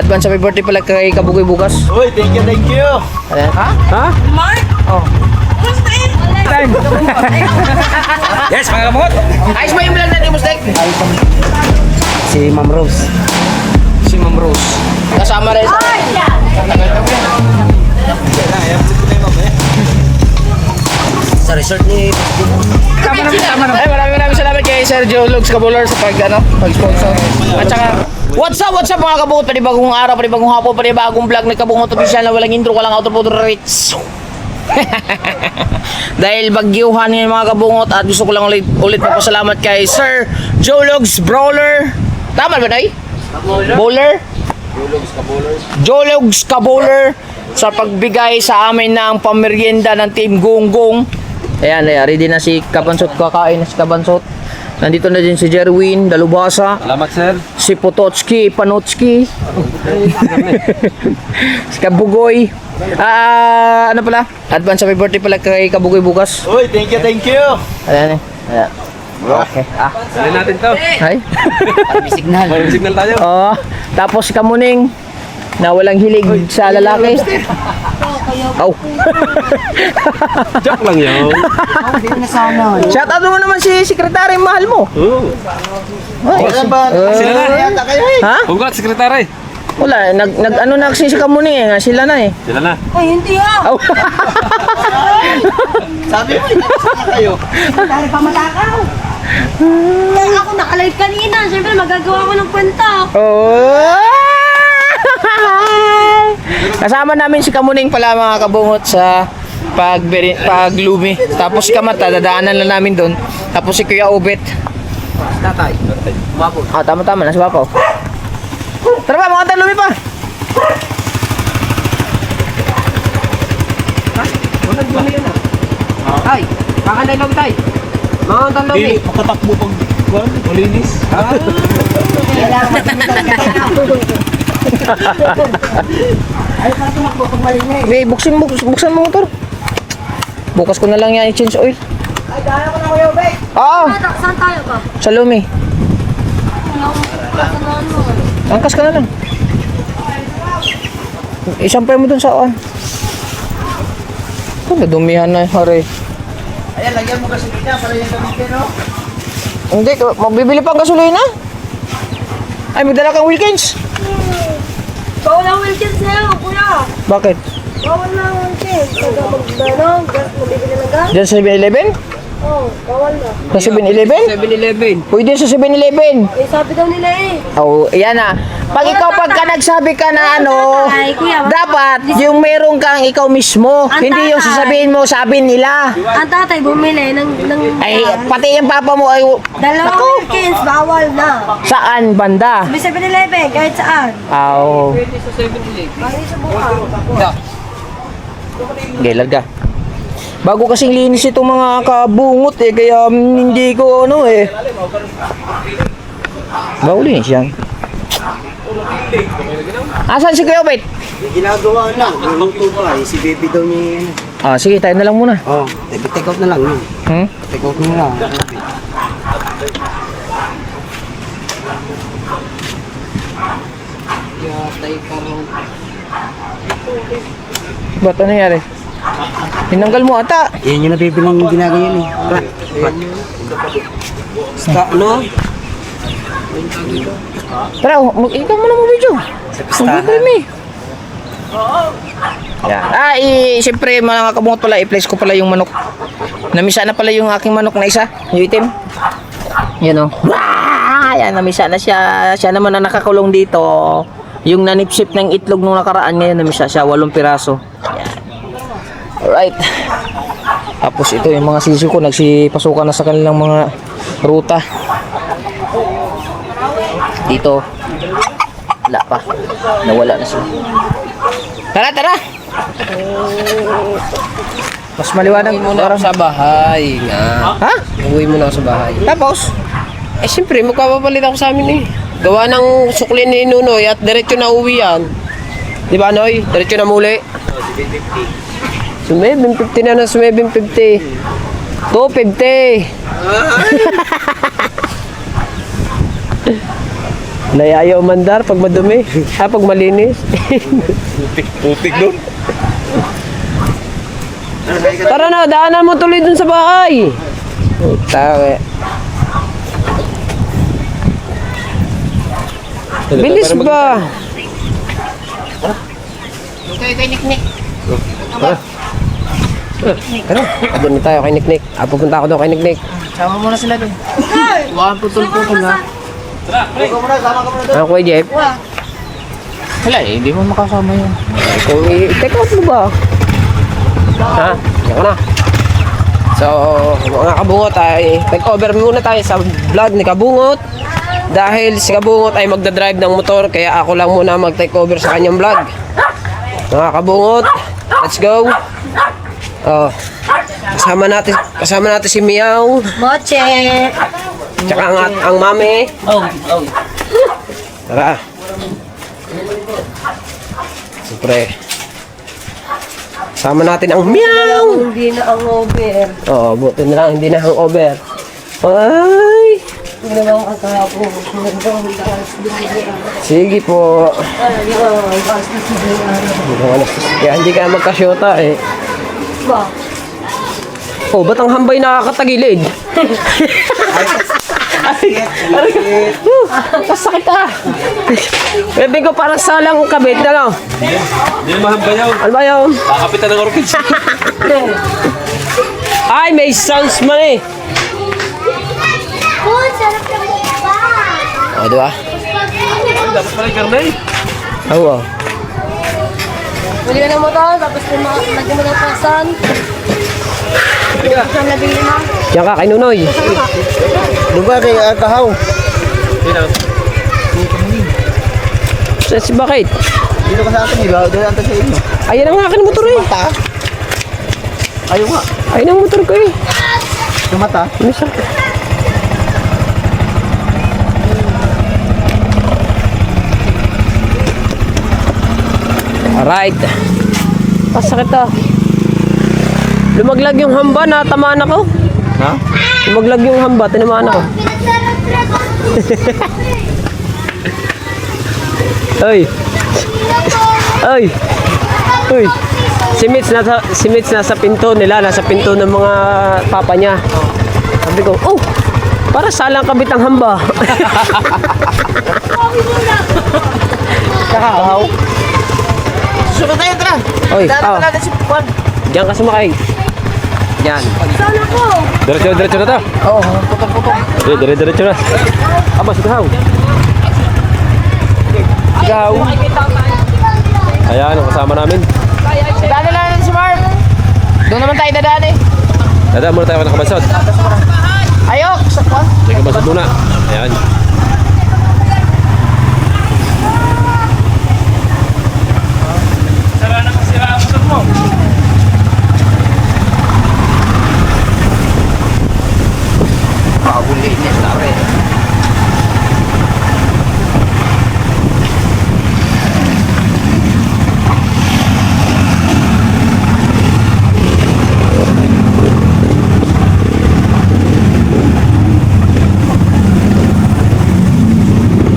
Advance happy birthday pala kay Kabugoy bukas. Uy, thank you, thank you. Ayan. Ha? Ha? Mark? Oh. Yes, mga kamot. Ayos ba yung vlog natin, Mustek? Si Ma'am Rose. Si Ma'am Rose. Kasama rin sa... Sa resort ni... Ay, maraming salamat kay Sergio Lugs Cabular sa pag-sponsor. At saka, what's up mga kabungot? Panibagong araw, panibagong hapon, panibagong vlog ng Kabungot Official na walang intro, walang outro, Rich. Dahil bagyuhan ng mga kabungot at gusto ko lang ulit papasalamat kay Sir Joe Lugs Brawler. Tama ba, Day? Bowler? Joe Lugs Cabular sa pagbigay sa amin ng pamerienda ng Team Gonggong. Ayan, ready na si Kabansot, kakain na si Kabansot. Nandito na din si Jerwin Dalubasa. Salamat, sir. Si Potocki, Panotski. Si Kabugoy. Ano pala? Advance happy birthday pala kay Kabugoy bukas. Uy, thank you, thank you. Ayan eh. Ayan. Okay. Dali natin to. Hay. Signal. May signal tayo. Oh, tapos si Kamuning na walang hilig sa lalaki. Aw. Joke lang yun. Shout out mo naman si sekretary mahal mo. Oo. Ay. Sila na. Yata kayo eh. Ha? Congrats, sekretary. Wala, ano na kasi si Kamuning nga sila na eh. Sila na. Ay, hindi ah. Aw. Sabi mo, itakasama kayo. Dahil pa matakaw. Ako nakalive kanina. Siyempre, magagawa ko ng kwenta. Oh. Kasama namin si Kamuning pala mga kabungot sa paglumi. Tapos si Kamata, dadaanan lang namin doon. Tapos si Kuya Obet. Tatay. Mabot. Tama-tama, nasa Bapaw. Tara ba, mga tayo lumi pa. Tay, kakanday lang tay. Mga ang Dili, pagkatakbo pag malinis. Hey, buksan mo motor. Bukas ko na lang yan i-change oil. Ay, kaya ko na kayo, babe. Oo, Saan tayo ba? sa lumi. Saan mo? Angkas ka na lang. Isampay mo dun sa on. Nadumihan na, hare. Ayan, lagyan mo kasi niya para yung gamitin, no? Hindi, magbibili pang gasolina. Ay, magdala kang Wilkins. Bawal ang Wilkins sa'yo, kuya. Bakit? Bawal na ang Wilkins. Magdano, gas, mabibili ng gas. Diyan sa 7-Eleven? Oo, bawal na. Sa 7-Eleven? 7-Eleven. Pwede sa 7-Eleven. Eh, sabi daw nila eh. Oh, yan na. Pag ikaw pagka nagsabi ka na ano, Tatay, kuya, dapat yung meron kang ikaw mismo. Ang Hindi yung tatay. sasabihin mo, sabi nila. Ang tatay bumili ng Ay, pati yung papa mo ay dalawang Naku! Wilkins, bawal na. Saan banda? May 7-Eleven, kahit saan. Aw. Bali sa buka. Okay, larga. Bago kasing linis itong mga kabungot eh, kaya hindi ko ano eh. Bago linis yan. Asan si Kuya Obet? Ginagawa lang. Luluto pa. Si baby daw niya. Ah, sige, tayo na lang muna. Oh, take out na lang yun. Hmm? Take out na lang. Ba't ano nangyari? Tinanggal mo ata. Yan yung nabibilang ginagawa yun eh. Ska, ano? Tara, ikaw mo na mo video. Mag-film eh. Yan. Siyempre mga kabungot pala, i-place ko pala yung manok. Namisa na pala yung aking manok na isa, yung itim. Yan o. Yan, namisa na siya. Siya naman ang nakakulong dito. Yung nanipsip ng itlog nung nakaraan, ngayon namisa siya, 8 piraso. Yan. Alright. Tapos ito yung mga sisi ko, nagsipasukan na sa kanilang mga ruta. Dito. Wala pa. Nawala na siya. Tara, tara! Mas maliwanag Muna ako sa bahay nga. Ha? Uwi muna ako sa bahay. Tapos? Eh siyempre, magpapapalit ako sa amin eh. Gawa ng sukli ni Nunoy at diretso na uwi yan. Di ba, Noy? Diretso na muli. Sumebing 50 na ng sumebing 50. 250. Layayo mandar pag madumi. Pag malinis. Putik doon. Tara na, daanan mo tuloy dun sa bahay. Tawe. Bilis ba? Kayo kay Niknik. Tara, doon na tayo kay Niknik. Pupunta ako doon kay Niknik. Sama mo na sila doon. Huwag putol-putol ha. Ako kay Jeff. Wala eh, hindi mo makasama yun. Kung i-take out mo ba? Ha? Yan ko na. So, mga kabungot ay take over muna tayo sa vlog ni Kabungot. Dahil si Kabungot ay magdadrive ng motor, kaya ako lang muna mag-take over sa kanyang vlog. Mga Kabungot, let's go. Oh, kasama natin si Miao. Moche! Tsaka ang mami. Oh. Tara. Siyempre. Sama natin ang Meow. Hindi na ang over. Oh, buti na lang hindi na hangover. Ay. Hindi na lang ang kahapon. Sige po. Kaya hindi ka magkasyota eh. Ba? Oh, ba't ang hambay nakakatagilid? Kasakit ah. Pwede ko para salang kabit na lang. Hindi naman hambayaw. Ano ba yun? Kakapitan ng orchids. Ay, may sounds man eh. Oh, sarap na mukha! O, di ba? Dapat pala yung karnay. Oo. Bili ka ng motor, tapos lagyan mo ng pasan. Saan nabili mo? Diyan ka kay Nunoy. Lugar kay Kahaw. Si bakit? Dito ka sa akin, iba. Doon ang sa inyo. Ayan ang akin motor eh. Ayaw nga. Ayan ang motor ko eh. Tumata. Ano siya? Alright. Pasakit ah. Lumaglag yung hamba, natamaan ako. Ha? Lumaglag yung hamba, tinamaan ako. Ay. Ay. Uy. Si Mitch nasa pinto nila, nasa pinto ng mga papa niya. Sabi ko, oh, para salang kabit ang hamba. Kakahaw. Susunod tayo, tara. Oy, Dara pa natin si Juan. Diyan ka sumakay. Diyan. Saan ako? Diretso na to. Oo, putol-putol. Diretso na. Aba, sigaw. Sigaw. Ayan, ang kasama namin. Daan na lang si Mark. Doon naman tayo dadaan eh. Dadaan muna tayo ng kabasod. Ayok, sa Juan. May kabasod muna. Ayan. Pagulinis na rin.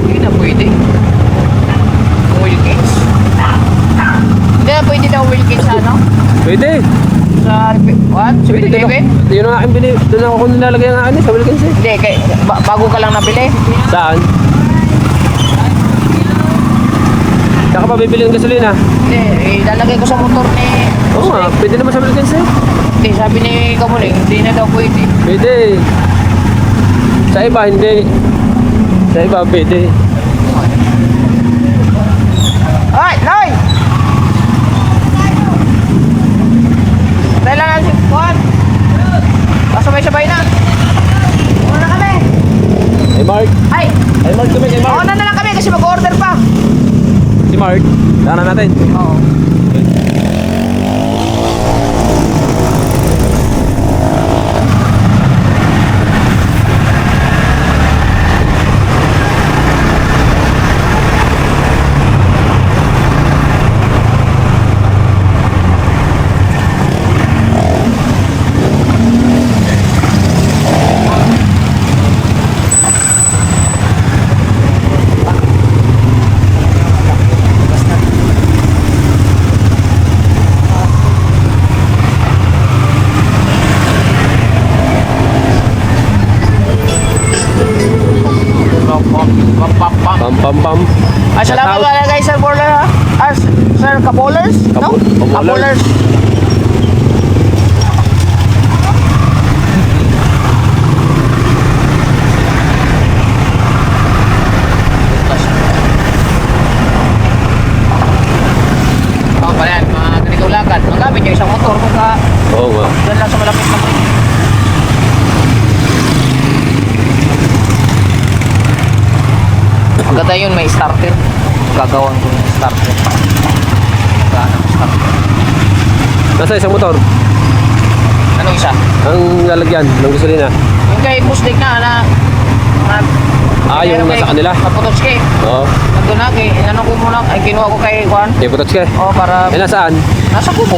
Hindi na pwede. Wilkins. Hindi na pwede daw Wilkins sa ano? Pwede. Sa what? Sa Pwede. Bilibin? Yun ang aking binili. Doon ako nilalagay ang akin sa Wilkins eh. Hindi, bago ka lang nabili. Saan? Saka pa bibili ng gasolina. Hindi, ilalagay ko sa motor ni... Oo nga, pwede naman sa Wilkins eh. Hindi, sabi ni Kamuling, hindi na daw pwede. Pwede. Sa iba, hindi. Sa iba, pwede. Ay, Loy! Dahil lang lang si Juan. Pasabay-sabay na. Una kami. Hey Mark. Ay, Hey Mark, kami kay Mark. una na lang kami kasi mag-order pa. Si Mark. Daanan natin. Oo. Sir Bowler, Sir Kabowlers? No? Kabowlers. Kabowlers. Oh, pala yan, mga ganitong lakad. Magamit yung isang motor kung ka Oo nga. doon lang sa malapit na bridge. Maganda yun, may starter. Gagawin ko yung starter. Wala nang starter. Nasa isang motor. Anong isa? Ang lalagyan ng gasolina. Yung kay Busdik na Yung nasa kanila. Naputotski. Oo. Nandun na, inano ko muna, ay kinuha ko kay Juan. Kaya putot ka. Oo, para Eh, nasaan? nasa kubo.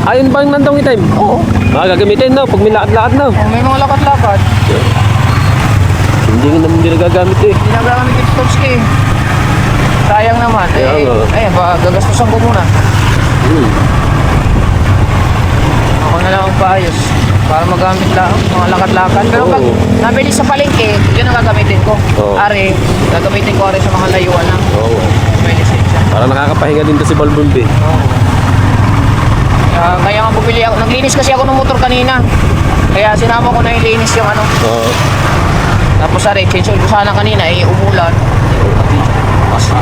Ayun ba yung nandong itim? Oo. Gagamitin no, pag may lakad-lakad no. Kung may mga lakad-lakad, Hindi naman hindi nagagamit eh. ginagamit yung Pototski. Sayang naman. Kaya nga. Gagastusan ko muna. Ako na lang ang paayos. Para magamit lang, mga lakad-lakad. Pero pag Oo. nabili sa palengke, yun ang gagamitin ko. Oo. Are, gagamitin ko are sa mga layuan lang. Oo. May lisensya. Para nakakapahinga din to si Balbumbi. Kaya nga bumili ako. Naglinis kasi ako ng motor kanina. Kaya sinama ko na ilinis yung ano. Oo. Tapos are, change oil ko sana kanina, umulan. Basta.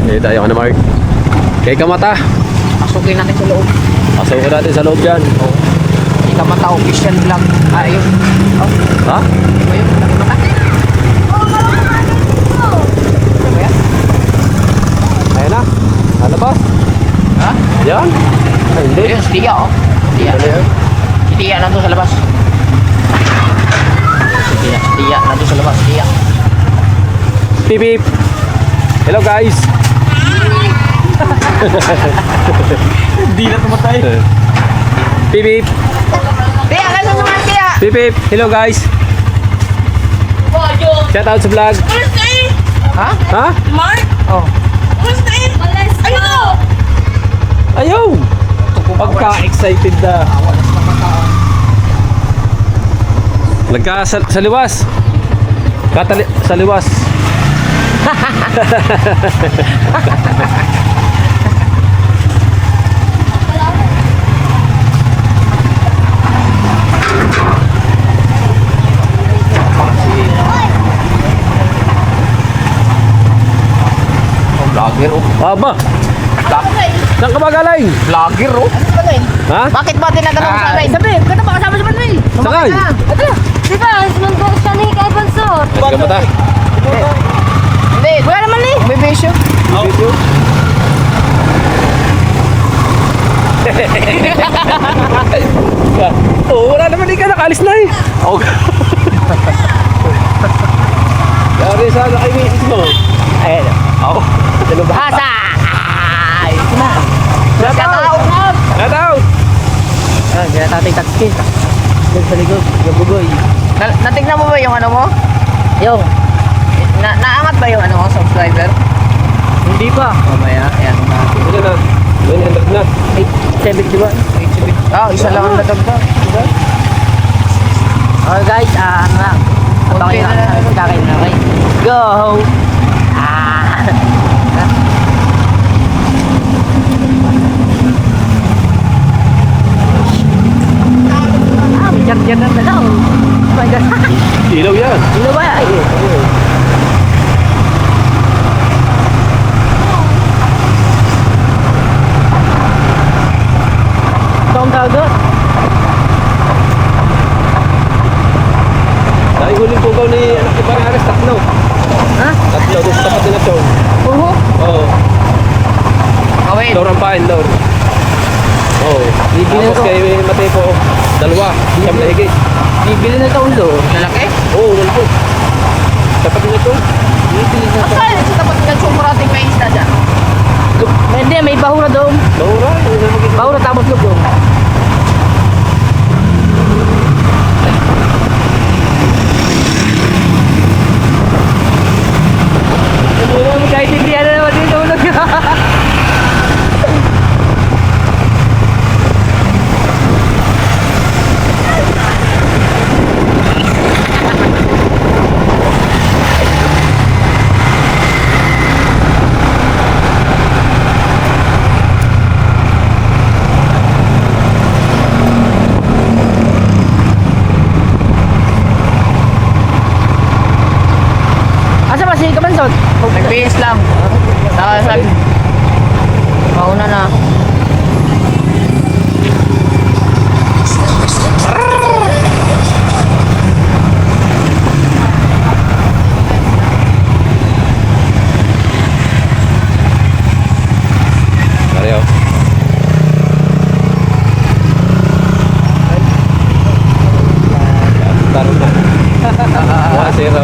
Eh, tayo ka na Mark. Kay Kamata. Pasukin natin sa loob. Pasok natin sa loob dyan. Hindi ka mata official vlog. Ayun. Oh, Ha? ayun. Nakimata. Ano ba yan? Ayan na. Ano ba? Ha? Yan? Ay, hindi. Ayun, si Tia, oh. Tia. Ano yan? Si Tia nandun sa labas. Si Tia nandun sa labas. Tia. Beep beep. Hello guys. Hindi na tumatay. Beep beep. Tia, kaya naman Tia. Beep beep. Hello guys. Shout out sa vlog. Ha? Ha? Oh. Ayaw! Pagka-excited na. Nagka sa liwas. Sa liwas. Vlogger, oh. Aba! Saan ka ba galing? Vlogger, oh. Ha? Bakit ba tinatanong sa akin? Sabi, kata ba kasama si Manuel? Sakay! Ito, di ba? Sundo siya ni Kay Bansor. Let's go mata. Hindi. Wala naman eh. May bisyo. Video. Oh, wala naman di ka nakaalis na eh. Oh. Dari sana kay misis mo. Ayun. Oh. Ano ba? Hasa! Ay! Shout out! Shout out! Ah, kaya tatay taxi. Doon sa likod, gabugoy. Natignan mo ba yung ano mo? Yung. Naangat ba yung ano mo, subscriber? Hindi pa. Mamaya, ayan. Ano na? 900 na. 870 ba? 870. Ah, isa lang ang natagda. Diba? Oh guys, Konti na lang. okay. Go! May charger na dala. Oh my God. Ilaw yan. Ano ba? Ay, Itong dagat. Dahil huling pugaw ni anak ni Banares, tatlo. Ha? Tatlo, doon sa tapat nila Chong. Uho. Oo. Kawin. Lord ang pain, Lord. Oo. Bibili Tapos ko. kay Matepo, dalawa. Siyam na higit. Bibili na itong ulo. Lalaki? Oo, lalaki. Tapat nila Chong. Bibili na ito. Saan? Sa tapat ng sumurating may isda dyan. hindi, may bahura doon. Mahura. Bahura tapos loob doon. Kahit hindi ano naman dito ulog. bansot? Nagbihis lang. Saka sabi, mauna na. Pareho. Taro na. 1-0. 1-0.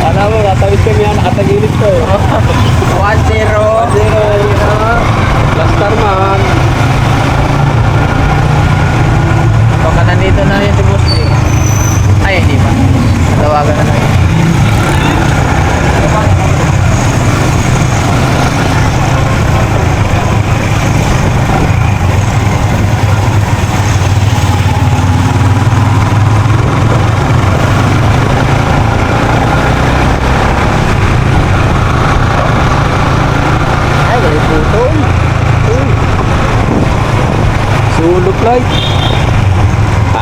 Alam mo, natawid kami yan, nakatagilid ko. 1-0. Last star man. Baka nandito na rin si Boss Dick. Ay, hindi pa. Tawagan na lang. Ay, galing puto. Sulok light.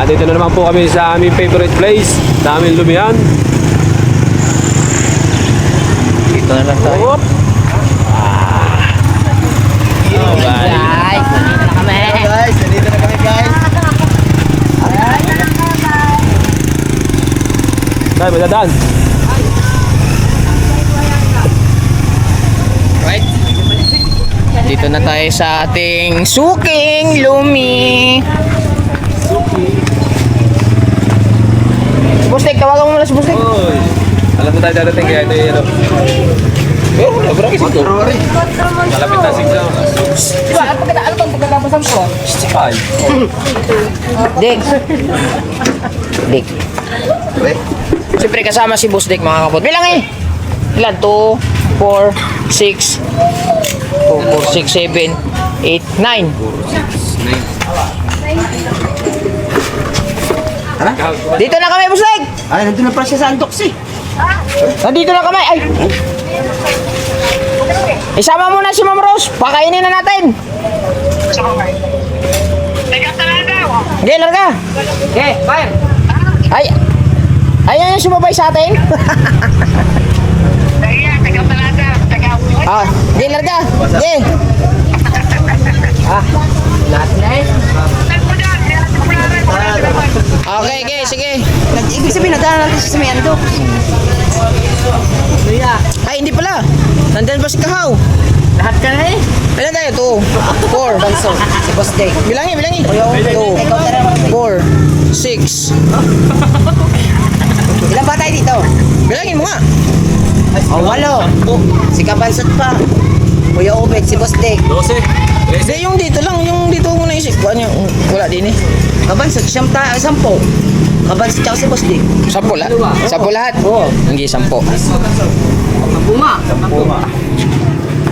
Dito na naman po kami sa aming favorite place, sa aming lumihan. Dito na lang tayo. Oop! Guys, nandito na kami. Guys, nandito na kami guys. Dahil may dadaan. Right? Dito na tayo sa ating suking lumi. Si Bustek, tawagan mo muna si Bustek. Oy! Alam mo tayo dadating kaya ito yung ano. Oh, labra kasi ito. Rory. Malapit na 6 hours. Diba, ano bang pagkakapasan ko? 65. Dick. Dick. Siyempre kasama si Boss Dick mga kapot. Bilang eh. Ilan? 2, 4, 6, 7, 8, 9. Dito na kami, Boss Dick. Ay, nandun na pala siya sa Andox eh. Nandito na kami. Ay. Isama mo na si Ma'am Rose. Pakainin na natin. Okay, larga. Okay, fire. Ay. Ayan yung sumabay sa atin. Ah, okay, larga. Okay. Ah, lahat na eh. Okay, okay, sige. Ibig sabihin, nadala natin sa may Andox. Ay, hindi pala. Nandyan pa si Kahaw. Lahat ka na eh. Ilan tayo? 2, 4. Banso, si Boss Day. Bilangin, bilangin. 2, 4, 6. Ilan ba tayo dito? Bilangin mo nga. Oh, 8. Si Kabansot pa. Kuya Obed, si Boss Day. 12. Hindi, yung dito lang. Yung dito ko naisip. Ano yung wala din eh. Kabansot, 10. Kabansot tsaka si Boss Day. 10 lahat? 10 lahat? Oo. Hindi, 10. Bunga.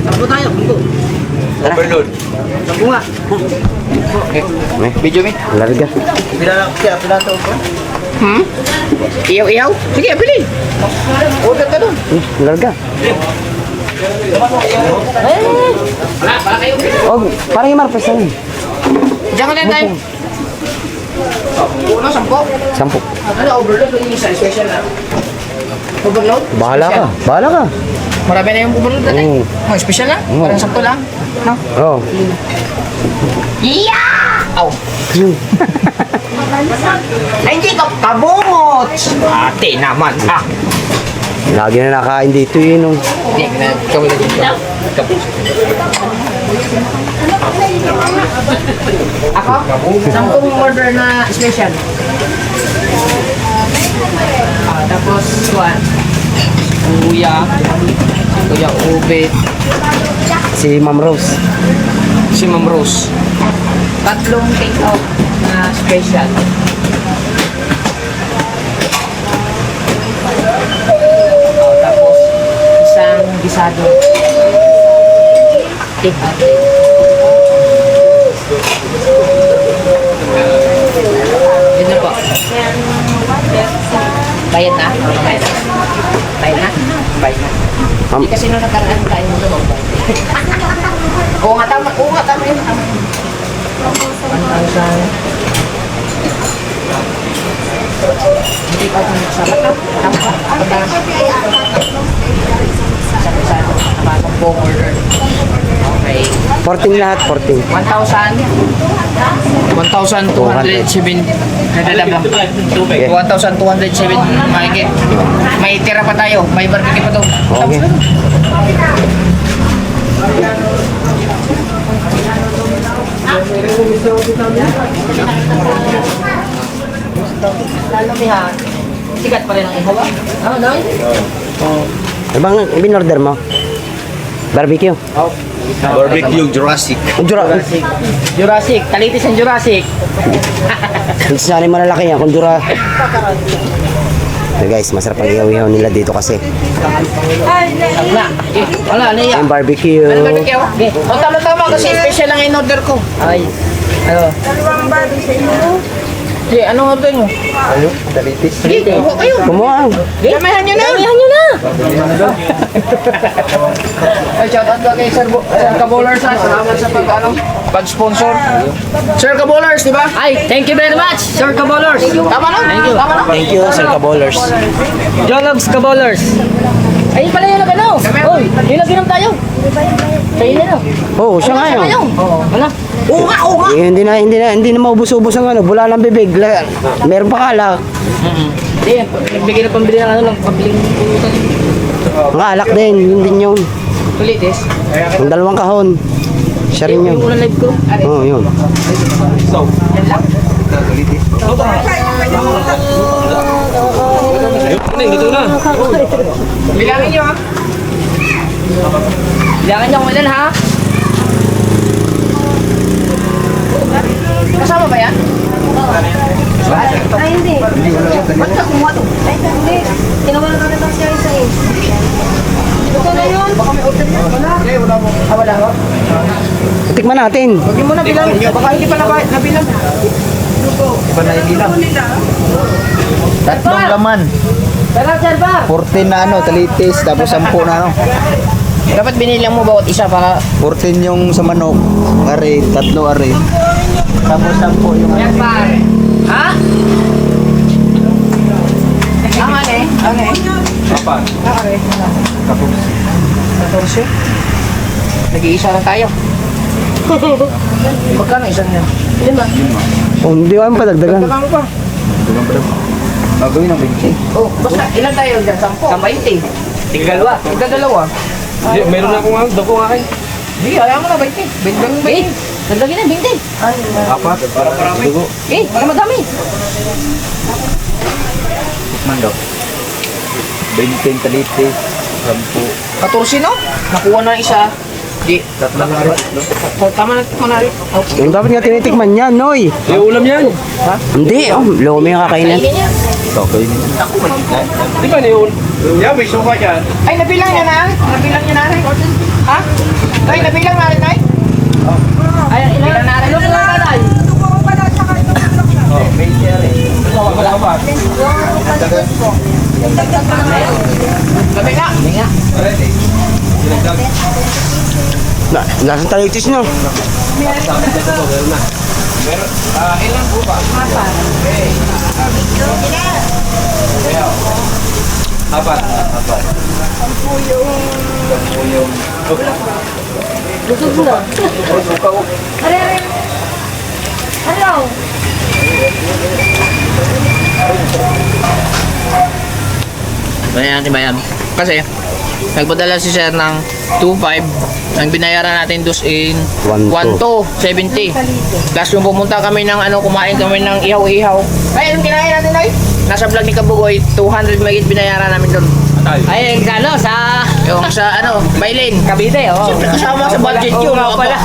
Sampo tayo, bungo. Overload. Bunga. Video me. Larga. Pinato ko. Hmm? Iyaw-iyaw? Sige, pili. Order ka doon. Larga. Oh, parang yung marpes na yun. Diyan ka din tayo. Uno, 10. 10. Ano, overload yung isa, special na. Overload? Bahala ka. Special. Bahala ka. Marami na yung overload natin. Oo. Oh, special na? Parang 10 lang. No? Oo. Yeah! Aw. Ay, hindi ka kabungot. Ate naman. Ah. Lagi na nakain dito yun. Hindi, kami na dito. Ako? 10 order na special. Tapos, Kuya Ubed, Si Ma'am Rose. si Ma'am Rose. 3 take out na special. Tapos, isang gisado. Take out. Yun na po. Bayad na? Bayad na? Bayad na? Bayad na. Hindi kasi nung nakaraan tayo mo doon. Oo nga, tama. Oo nga, tama yun. Tama yun. 1,000. Hindi pa ito nagsama. Tama ba? Nakakong buong order. Okay. 14 lahat, 14. 1,207. Okay. 1,207 mahigit. May tira pa tayo. May barbecue pa to. Okay. Lalamihan. Sikat pa rin ang ihawa. Ano, no? Ibang binorder mo? Barbecue. Barbecue Jurassic. Jurassic. Jurassic. Talitis ang Jurassic. Sana yung malalaki yan, kung dura. So guys, masarap ang ihaw-ihaw nila dito kasi. Wala. Wala, niya. Yung barbecue. Ano barbecue? Okay. O, tama-tama kasi special lang in order ko. Ay. Ano? Sige, anong order mo? Ano? Dalitis. Sige, kuha kayo. Kumuha. Damihan nyo na. Damihan nyo na. Ay, shout out ka kay Sir Kabowlers ha. Salamat sa pag-sponsor. Sir Kabowlers, di ba? Ay, thank you very much, Sir Kabowlers. Tama na? Thank you. Tama na? Thank you, Sir Kabowlers. Jologs Kabowlers. Ay, pala yun ang ano. Uy, yun ang ginom tayo. Sa'yo na. Oo, siya nga yun. Oo, wala. Oo nga, oo nga. Eh, hindi na maubos-ubos ang ano, bula ng bibig. Meron pa kalak. Hindi, nagbigay na pambili ng ano lang, pambili ng pulutan. Mga alak din, yun din yun. Kulitis. Ang dalawang kahon. Siya rin yun. Yung unang live ko. Oo, yun. Yan lang. Dito na. Bilangin nyo ha. Bilangin nyo kung ilan ha. Kasama ba yan? Ay, hindi. Ba't ka kumuha to? Ay, hindi. Tinawalan ka na lang siya isa eh. Ito na yun. Baka may order niya. Wala. Ah, wala ba? Tikman natin. Huwag mo na bilang. Baka hindi pa nabilang. Iba na ibilang. Tatlong laman. Tara, sir ba? 14 na ano, talitis. Tapos 10 na ano. Dapat binilang mo bawat isa para... 14 yung sa manok. Are, 3 are. Tapos 10 yung Yan pa. Ha? Ang ano eh? Ano eh? Apat. 14. Nag-iisa lang tayo. Magkano isang yan? 5. Oh, hindi ko pa dagdagan. Magkano pa? gagawin ng 20. Oh, basta ilan tayo dyan? 10. 20. Tigdalawa. Tigdalawa. Hindi, meron na akong dako nga kayo. Hindi, ayaw mo na 20. 20. Dagdagin na 20. Apat. Para marami. Dugo. Eh, para madami. Mandok. 20 talitis. 10. 14 no? Nakuha na isa. Di. Tatlong are. Tama na manari. Okay. Yung dapat nga tinitikman yan, Noy. May ulam yan. Hindi, oh, lomi yung kakainin. Okay. Di ba may ulam? Yeah, may sofa dyan. Ay, nabilang niya na? Nabilang niya na rin? Ha? Ay, nabilang na rin, Nay? Ay, ilan na rin? Ilan na rin? Wala pa. Gabi na. Lasang talitis no. Ilan po ba? Apat. Apat. Busog na. Ano? Bayan natin bayan. Kasi, nagpadala si Sir ng 2.5. Ang binayaran natin dos in 1.270. Plus yung pumunta kami ng ano, kumain kami ng ihaw-ihaw. Ay, anong kinain natin ay? Nasa vlog ni Kabugoy, 200 magit binayaran namin doon. Ay, ano, sa... Yung sa, ano, Bailin. Cavite, oh. Siyempre kasama sa budget yun. Oo, pala.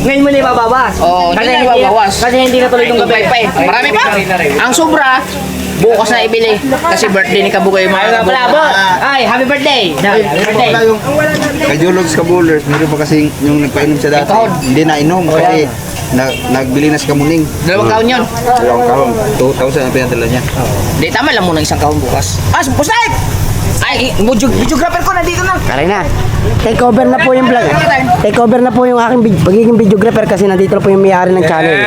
Ngayon mo na ibabawas. Oo, hindi na ibabawas. Kasi hindi na tuloy itong gabi. Marami pa. Ang sobra, bukas na ibili. Kasi birthday ni Kabugoy. Ayaw nga pala, bo. Ay, happy birthday. Happy birthday. Wala yung Kajologs Kabulers, meron pa kasi yung nagpainom siya dati. Kahon. Hindi na inom kasi nagbili na si Kamuning. 2 kahon yun. Dalawang kahon. 2,000 ang pinadala niya. Di, tama lang muna isang kahon bukas. Ah, pusay! Ay, videographer ko nandito na. Kaya na. Take over na po yung vlog. Take over na po yung aking pagiging videographer kasi nandito na po yung may-ari ng channel.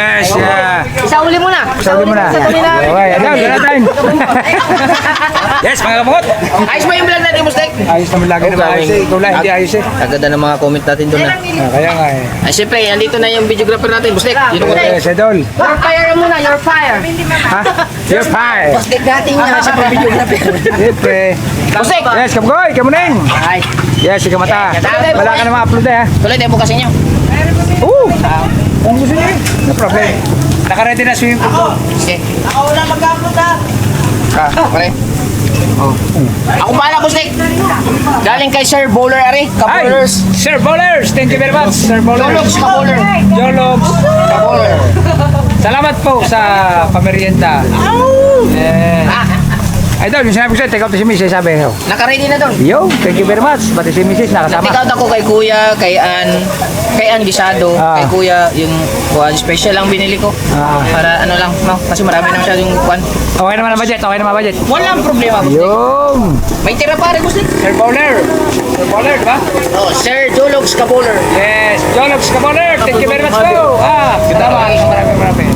Isa uli muna. sabi mo na. Okay, Idol, gano'n natin. Yes, mga kabungot. Ayos ba yung vlog natin, Bustek? Ayos naman lagi naman ayos eh. Ikaw lang, hindi ayos eh. Agad ng mga comment natin doon na. Kaya nga eh. Ay, siyempre, andito na yung videographer natin, Bustek. Yun ang Yes, Idol. Your fire muna, your fire. Ha? You're fine. Bustek dating nga, siyempre videographer. Siyempre. Bustek! Yes, Kabugoy, Kamuning. Ay, Yes, ikaw mata. Wala ka na ma-upload eh ha. tuloy tayo bukasin niyo. Oo. Kung gusto niyo eh. No problem. Naka-ready na swimming pool. Sige. Ah, Okay. Ako pala, Bustek. Galing kay Sir Bowler Ari, Hi, Kabowlers. Sir Bowlers. Thank you very much, Sir Bowlers. Jologs Kabowler. Jologs. Kabowler. Salamat po sa pamerienda. Yes. Idol, yung sinabi ko sa'yo, take out si Mrs. sabi ko. Naka-ready na doon. Yo, thank you very much. Pati si Mrs. nakasama. Nag-take out ako kay Kuya, kay Ann Gisado, Ah. kay Kuya, yung special lang binili ko. Ah. Para ano lang, no? Kasi marami na masyadong kwan. Okay naman ang budget, okay naman ang budget. Walang problema, Bustek. Yung May tira pa rin, Bustek. Sir Bowler. Sir Bowler, di ba? Oh, Sir Jologs Kabowler. Yes, Jologs Kaboler. Thank you very much po. Tama. Marami.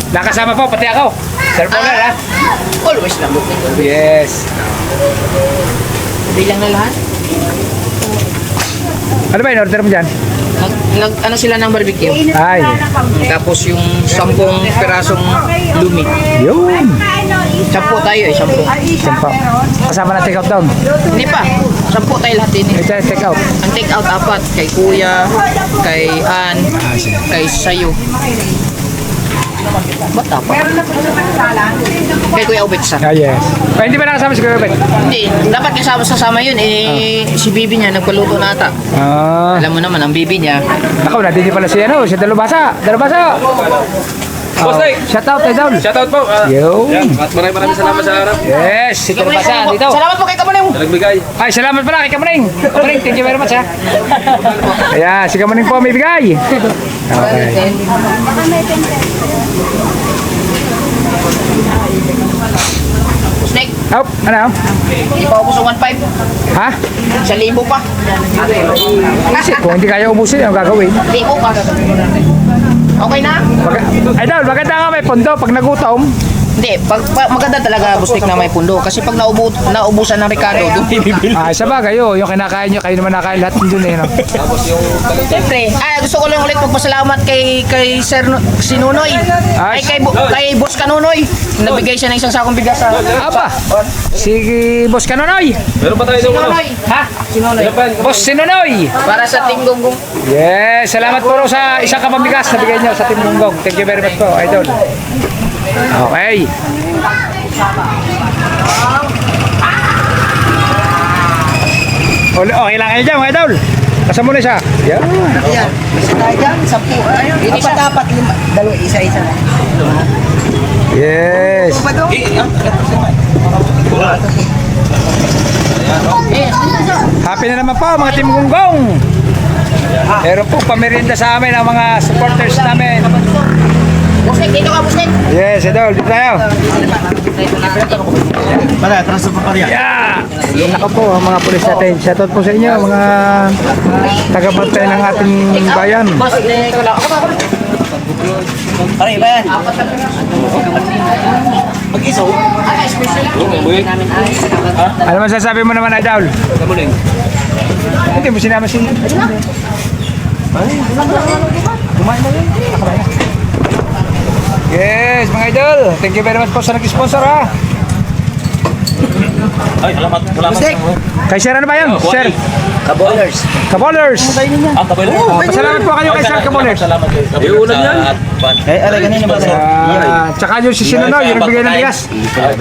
Nakasama po, pati ako. Sir Bowler, ha? Always lang, Bustek. Yes. Bilang na lahat. Ano ba in-order mo dyan? Ano sila ng barbecue? Ay, Tapos yung 10 pirasong lumi. yun. 10 tayo eh, 10. Simpa. Kasama na take out down. Hindi pa. 10 tayo lahat din eh. Ito yung take out. Ang take out 4 kay Kuya, kay Ann, kay Sayo. Bata pa. Kay Kuya Obet sa. Yes. Ay, hindi ba nakasama si Kuya Ben? Hindi, dapat kasama yun eh. Si Bibi niya nagpaluto na ata. Alam mo naman, ang Bibi niya. Ako, natin pala si ano, si Dalubasa. Dalubasa. Boss Day. Shout out, Idol. Shoutout po. Yo. At maraming salamat sa harap. Yes, si Dalubasa dito. Salamat po kay Kamuning. Nagbigay. Ay, salamat pala kay Kamuning. Kamuning, thank you very much ha. Ayan, si Kamuning po may bigay. Okay. Snake, Oh, ano? hindi pa ubos ang 1.5. Ha? 1,000 pa. Kung hindi kaya ubusin, ang gagawin? 1,000 pa. Okay na? Idol, maganda nga may pondo pag nagutom. Hindi, maganda talaga Bustek na may pundo. Kasi pag naubusan ng Ricardo, doon bibili. Ah, sa bagay, yung kinakain nyo, kayo naman nakain lahat dun eh. No? Siyempre, gusto ko lang ulit magpasalamat kay Sir Sinunoy. Ay, kay Boss Kanunoy. Nabigay siya ng isang sakong bigas sa... Aba, si Boss Kanonoy. Meron pa tayo doon. Sinunoy. Ha? Sinunoy. Boss Sinonoy. Para sa Team Gonggong. Yes, salamat po sa isang kapambigas na bigay nyo sa Team Bunggong. Thank you very much po, Idol. Okay. Okay lang kayo dyan, mga Idol. Kasama muna siya. Yeah. Ayan. Isa tayo dyan, 10. Dapat 5, 2, isa-isa. Yes. Happy na naman po mga Team Gunggong. Meron po pamerienda sa amin ang mga supporters namin. Bustek, dito ka Bustek. Yes, Idol, dito tayo. Para, transfer pa pariya. Yeah! Ako po ang mga pulis natin. Shoutout po sa inyo, mga tagabantay ng ating bayan. Boss, ko lang. Pare, ba yan? Mag-isaw? Ano masasabi mo naman, Idol? Kamuning. Hindi mo sinama si... Yes, mga idol. Thank you very much po sa nag-sponsor ha. Ay, salamat. Salamat. Kay Sir ano ba yan? Sir Kabowlers. Kabolers. Ah, kabay lang. Pasalamat po kayo kay Sir Kabolers. Salamat kayo. Yung una niyan. Eh, aray, ganun ba? Tsaka yung si Sinunoy, yung nagbigay ng bigas.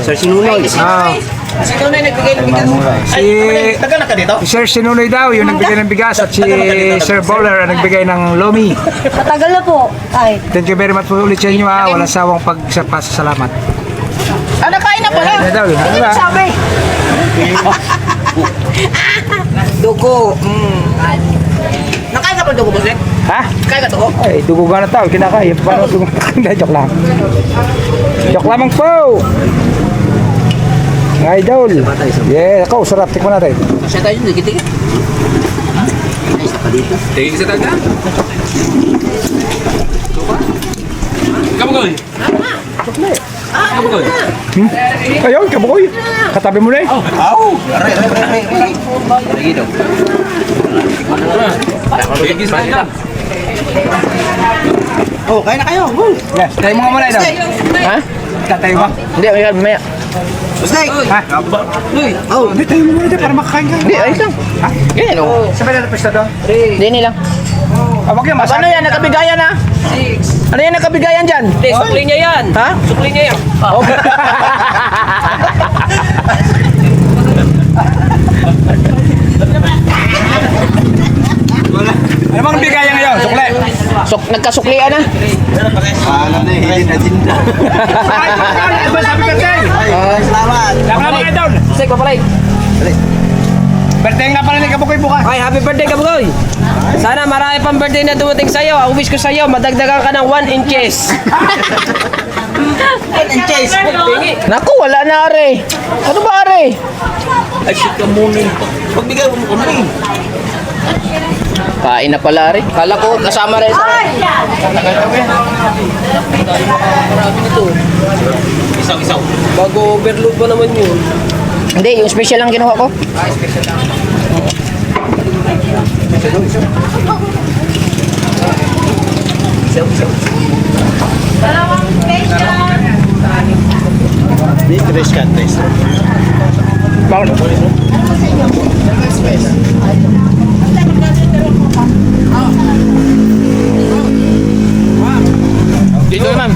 Sir Sinunoy. Si Kanunoy nagbigay ng bigas. Tagal na ka dito? Si Sir Sinunoy daw, yung nagbigay ng bigas. At si Sir Bowler, ang nagbigay ng lomi. Matagal na po. Ay. Thank you very much po ulit sa inyo ha. Walang sawang pagsasalamat. Nakain na pala. Idol, ano ba? Sabi. Dugo. Nakain ka pa dugo, Bustek? Ha? Kain ka dugo? Ay, dugo ka na tao, kinakain. Paano dugo? Hindi, joke lang. Joke lamang po. Mga idol. Yeah, ako, sarap. Tikman natin. Siya tayo, dikit-dikit. Tingin sa taga. Ayun, kabukoy. Katabi mo na eh. Oh, kain na kayo. Yes, tayo mo nga muna ito. Ha? Tatayo mo. Hindi, mamaya. Steak. Ha? Oh, Hindi, tayo mo muna ito para makakain ka. Hindi, ayos lang. Ganyan o. Sabay na pista doon. Hindi nila. Wag yung Ano masabi. yan? Nakabigayan ha? Ano yan nakabigayan dyan? Hindi, sukli niya yan. Ha? Sukli niya yan. Ano bang bigay ngayon? Sukle. Nagkasuklian na? Ano na eh, hindi na tinda. Ay, ba sabi ka tayo? salamat. Dapat mga down. Sek, papalay. Birthday nga pala ni Kabukoy bukas. Ay, happy birthday, Kabugoy. Sana marami pang birthday na dumating sa'yo. Ang wish ko sa'yo, madagdagan ka ng 1 inches. Naku, wala na are. Ano ba are? Ay, shit ka muna. Pagbigay mo kami. Kain na pala are. Kala ko kasama rin sa... Isaw-isaw. Bago overload pa naman yun. Hindi, yung special lang kinuha ko. Di, tres ka, tres. Dito ma'am.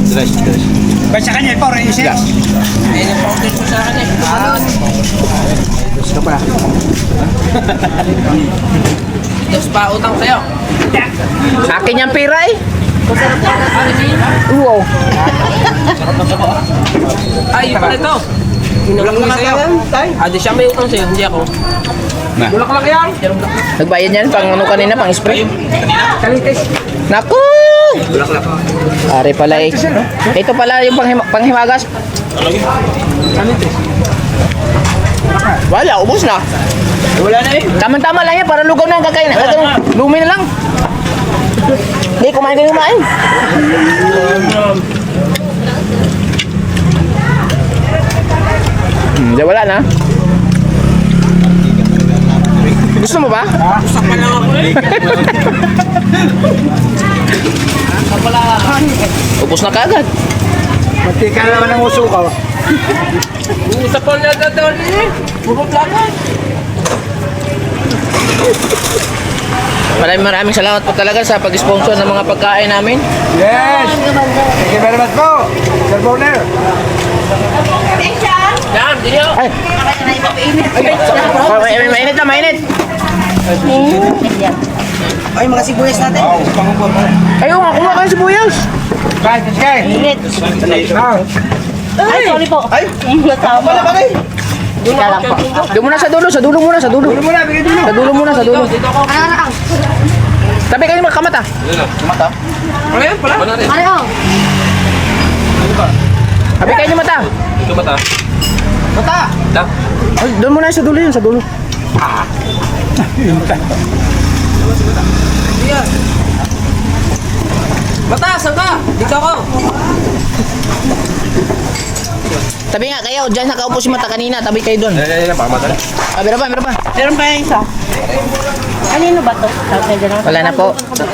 Tres, tres. Ba't sa kanya, ikaw rin siya. Tapos pa utang sa'yo. Akin yung pira eh. Wow. Ay, yun pala ito. Bulaklak lang sa'yo. Di siya may utang sa'yo, hindi ako. Bulaklak yan. Nagbayad yan pang ano kanina, pang spray. Naku! Are pala eh. Ito pala yung panghimagas. Wala, ubos na. Wala na eh. Tama-tama lang yan, para lugaw na ang kakain. Lumi na lang. Hindi, kumain kayo kumain. Hindi, wala na. Gusto mo ba? Usak pa lang ako eh. Ubos na kagad. Matika naman ang uso ka. Usak pa lang daw eh. Puro plakan. Maraming salamat po talaga sa pag-sponsor ng mga pagkain namin. Yes. Thank you very much po. Sir Bonner. Yan, di niyo. Ay! Mainit na, mainit! Ay, mga sibuyas natin. Ayaw nga, kuha kayo sibuyas! Bye, Kay. Ay, sorry po. Ay, nasama. Teka lang po. Doon muna sa dulo, sa dulo muna, sa dulo. Muna, bigay dito. Sa dulo muna, sa dulo. Tabi kayo magkamata. Ano yan pala? Ano? Tabi kayo yung mata. Ito mata. Ay, doon muna sa dulo yun, sa dulo. Mata, saan ka? Dito ako. Tabi nga kayo, dyan nakaupo si mata kanina. Tabi kayo doon. Baka mata na. Ah, meron pa, meron pa. Meron pa yung isa. Kanino ba to? Wala na po.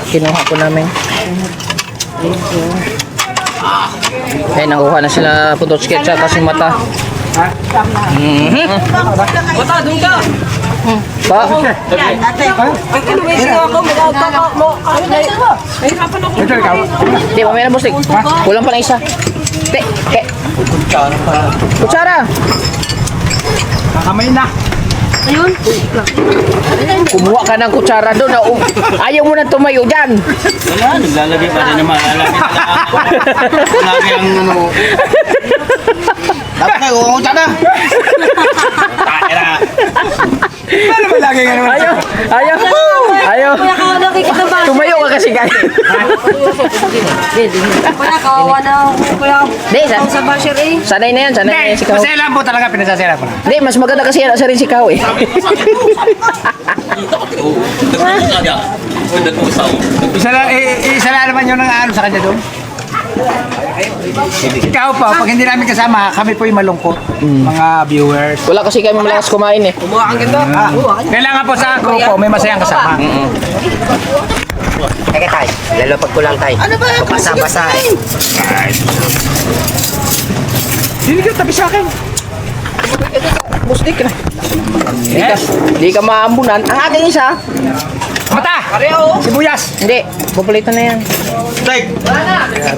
Kinuha po namin. Eh, nakuha na sila Putotsky at saka si mata. Mata, doon ka. Pa? Yan, ate. Ay, kinuwisi nga ako. Magkakaka mo. Nahirapan ako. Ito, ikaw. Di, mamaya na bustig. Kulang pa na isa. Te, kutsara. Kakamay na. Ayun. Kumuha ka ng kutsara doon. Ayaw mo na tumayo dyan. Wala, naglalagay pa rin naman. Lagi ang ano. Dapat na, huwag ko na. Ano ba lagi nga naman? Ayaw. Ayaw. Ayaw. Kuya, kawa na kikita ba? Tumayo ka kasi guys. Kuya, kawawa na ako. Kuya, Di, sa basher eh. sanay na yan. Sanay na yan si Kao. Masaya lang po talaga, pinasasaya ko na. Di, mas maganda kasi yan sa rin si Kao eh. Isa lang naman yun ang ano sa kanya doon. Ikaw po, pag hindi namin kasama, kami po yung malungkot. Mga viewers. Wala kasi kami malakas kumain eh. Kailangan po sa grupo, may masayang kasama. Teka tayo, lalapag ko lang tayo. Ano ba? Basa-basa eh. Hindi ka tabi sa akin. Boss, di ka na. Di ka maambunan. Ang ating isa. Mata! Sibuyas! Hindi. Populito na yan.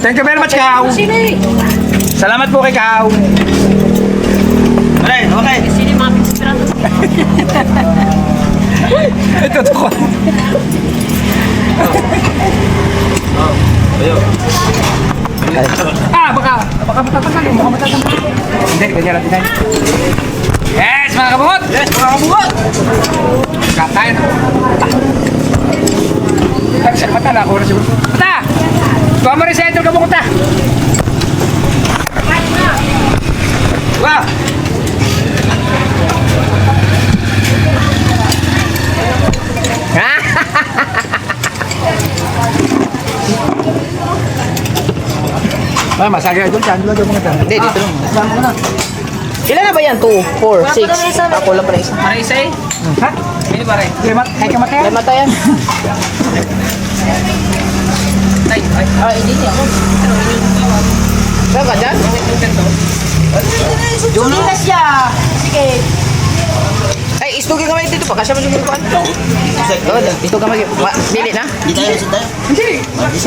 Thank you very much, Kao. Salamat po kay Kao. Okay. Ito to ko. Baka matatanggal. Baka matatanggal. Hindi, ganyan natin yan. Yes, mga kabungot! Yes, mga kabungot! Kakain. Ay, sa mata na ako na siguro. Mata! Tuwa mo rin sa idol kabungot ah! Wow! Ah, masagay idol dyan. Dula mga dyan. Hindi, dito lang. Ilan na ba yan? 2, 4, 6. Ako lang pa isa. Ha? Hindi ba rin? Kaya kamatay? May mata yan. Hindi niya ako. Saan ka dyan? Hindi na siya. Sige. Ay, istugin ka dito pa. Kasya mo siguro ko. Ito ka dili na? Hindi tayo, hindi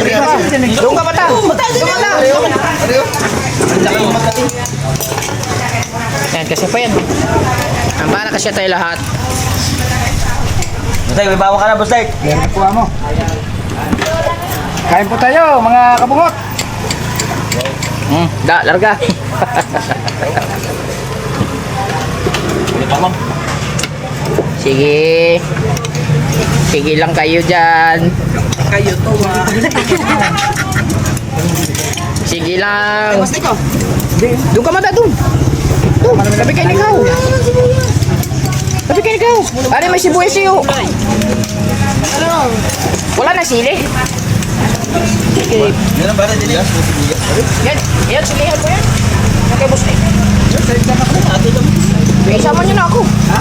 tayo. Doon ka mata. Doon ka na. Yan, kasi pa yan. Ang bala kasi tayo lahat. Bustay, may bawa ka na, Bustay. Meron na kuha mo. Kain po tayo, mga kabungot. Larga. Sige. Sige lang kayo dyan. Kayo to Sige lang. Doon ka mata, doon. Doon, sabi kayo ikaw. Sabi kayo ikaw. Ano, may sibuyas siyo. Wala na sili. Meron ba rin dyan? Yan, silihan mo yan. Okay, boss. Isama niyo na ako. Ha?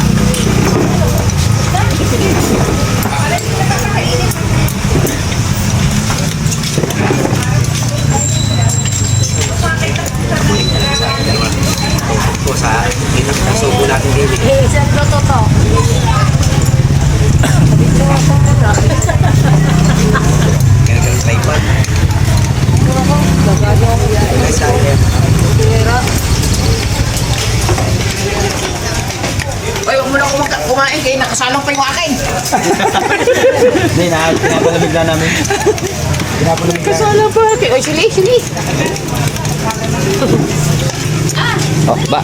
Subo natin din. Siyempre, toto. Kaya ganun tripod. Ay, huwag mo na kumain kayo. Nakasalong pa yung akin. Hindi, pinapalamig na namin. Kasalang pa akin. Ay, sili. Oh, ba?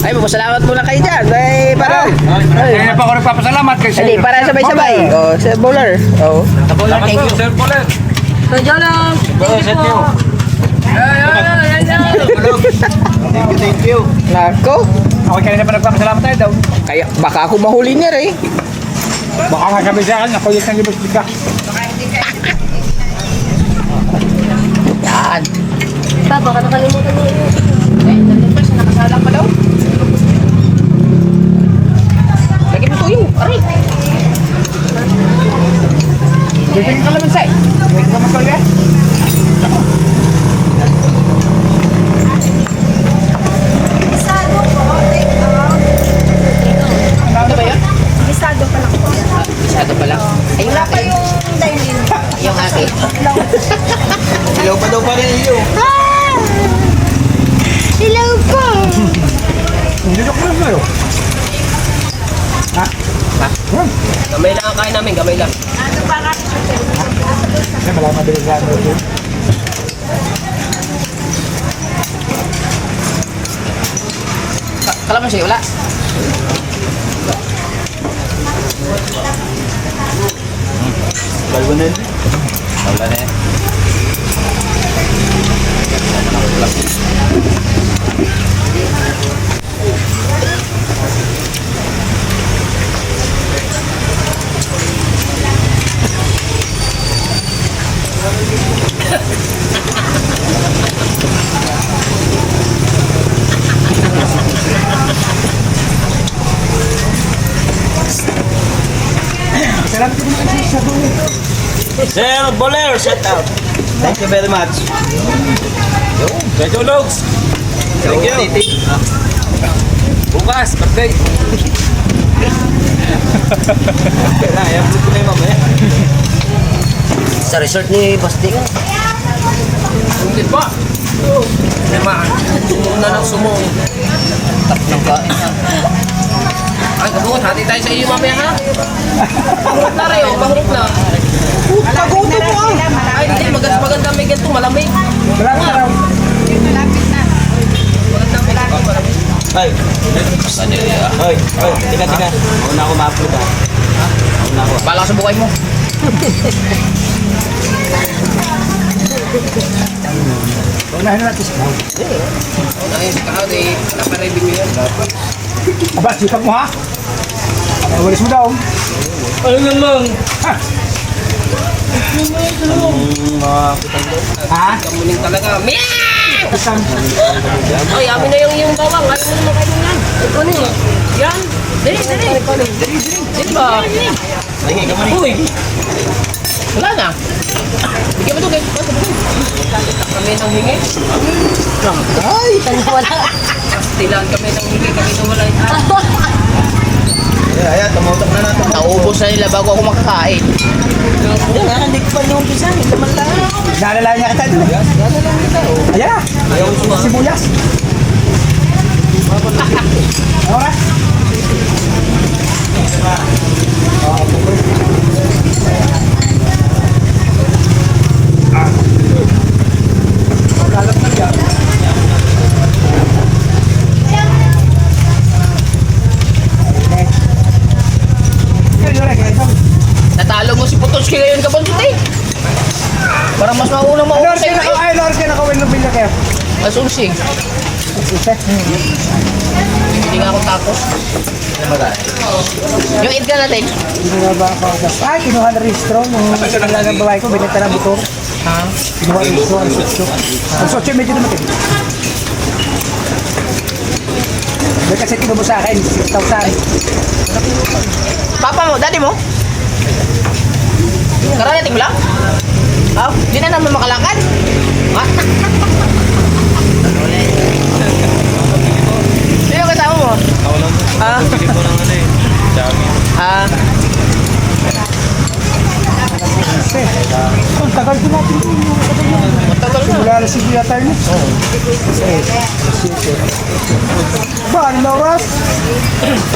Ay, magpasalamat muna kayo dyan. Ay, para... Kaya pa ako nagpapasalamat kay Sir. Hindi, para sabay-sabay. Oh, Sir Bowler. Oh. Salamat po, Sir Paulet. Kaya lang. Thank you po. Thank you. Nako. Ako kanina pa nagpapasalamat tayo daw. Kaya, baka ako mahuli niya eh. Baka nga sabi sa akin, ako yung nalibos bigla. Yan. Pa, baka nakalimutan mo yun. Ay, nalipos. Nakasalang pa daw. Lagi mo tuyo. Aray. Dito yung kalamansi. Wait naman ko yan. Gisado po. Ano ba yun? Gisado pa lang po. Masyado pa lang. Ay, Wala pa yung dining. yung akin. Ilaw pa daw pa rin iyo. Hello po. Hindi ko lang sa'yo. Gamay lang ang kain namin, gamay lang. Kasi malaman mabilis sa ano. Kalamansi, wala. Balbo na yun. Wala na yan. Salamat din sa dulo. Sir Boler, shout out. Thank you very much. Medyo logs. Thank you. Bukas, birthday. Sa resort ni Bastik. Hindi pa. Naman. Muna ng sumong. Tatlong kain. Ay, kabungot. Hati tayo sa iyo mamaya ha. Pangurot na rin. Pangurot na. Paguto mo ah. Ay, hindi. Maganda may ganito. Malamig. Salamat na raw. Ay. Ay, tika. Una ako ma-upload ah. Bala ka sa buhay mo. Unahin na natin siya. Ay, sikaw. Napaready mo yan. Aba, sipag mo ha? Walis mo daw. Ano naman? Ha? Kamuning talaga. Meow! Isang. Ay, amin na yung bawang. Ayaw mo naman kayo yan. Ano yun? Yan. Dali. Dali ba? Uy. Wala na. Bigyan mo ito guys. Kami nang hingi. Ay, wala. Tilaan kami nang hingi. Kami nang wala. Ayan, tumutok na natin. Naubos na nila bago ako makakain. Hindi ko pa niumpisa. Nalala niya kita dito. Ayan na. Sibuyas. Okay. Natalo mo si Putoski ngayon kapag eh. Parang mas mauna mauna sa'yo eh. Lors ka nakawin ng bilya kayo. Mas unsing. Hindi nga ako tapos. Yung idga natin. Hindi na ba ako? Ay, kinuha na registro. Nung naglalagay ng babae ko, binita na motor. Ha? Kinuha na registro. Ang sotso, medyo naman din. May kasi tino mo sa akin, 6,000. Papa mo, daddy mo? Kararating mo lang? Oh, di na naman makalakad. Ha? Sino kasama mo? Ako lang. Ha? Bigyan ko ng ano eh. Dami. Ha? Ang tagal ko natin. Matagal na. Wala na si Kuya tayo niya. Ba, ano na oras?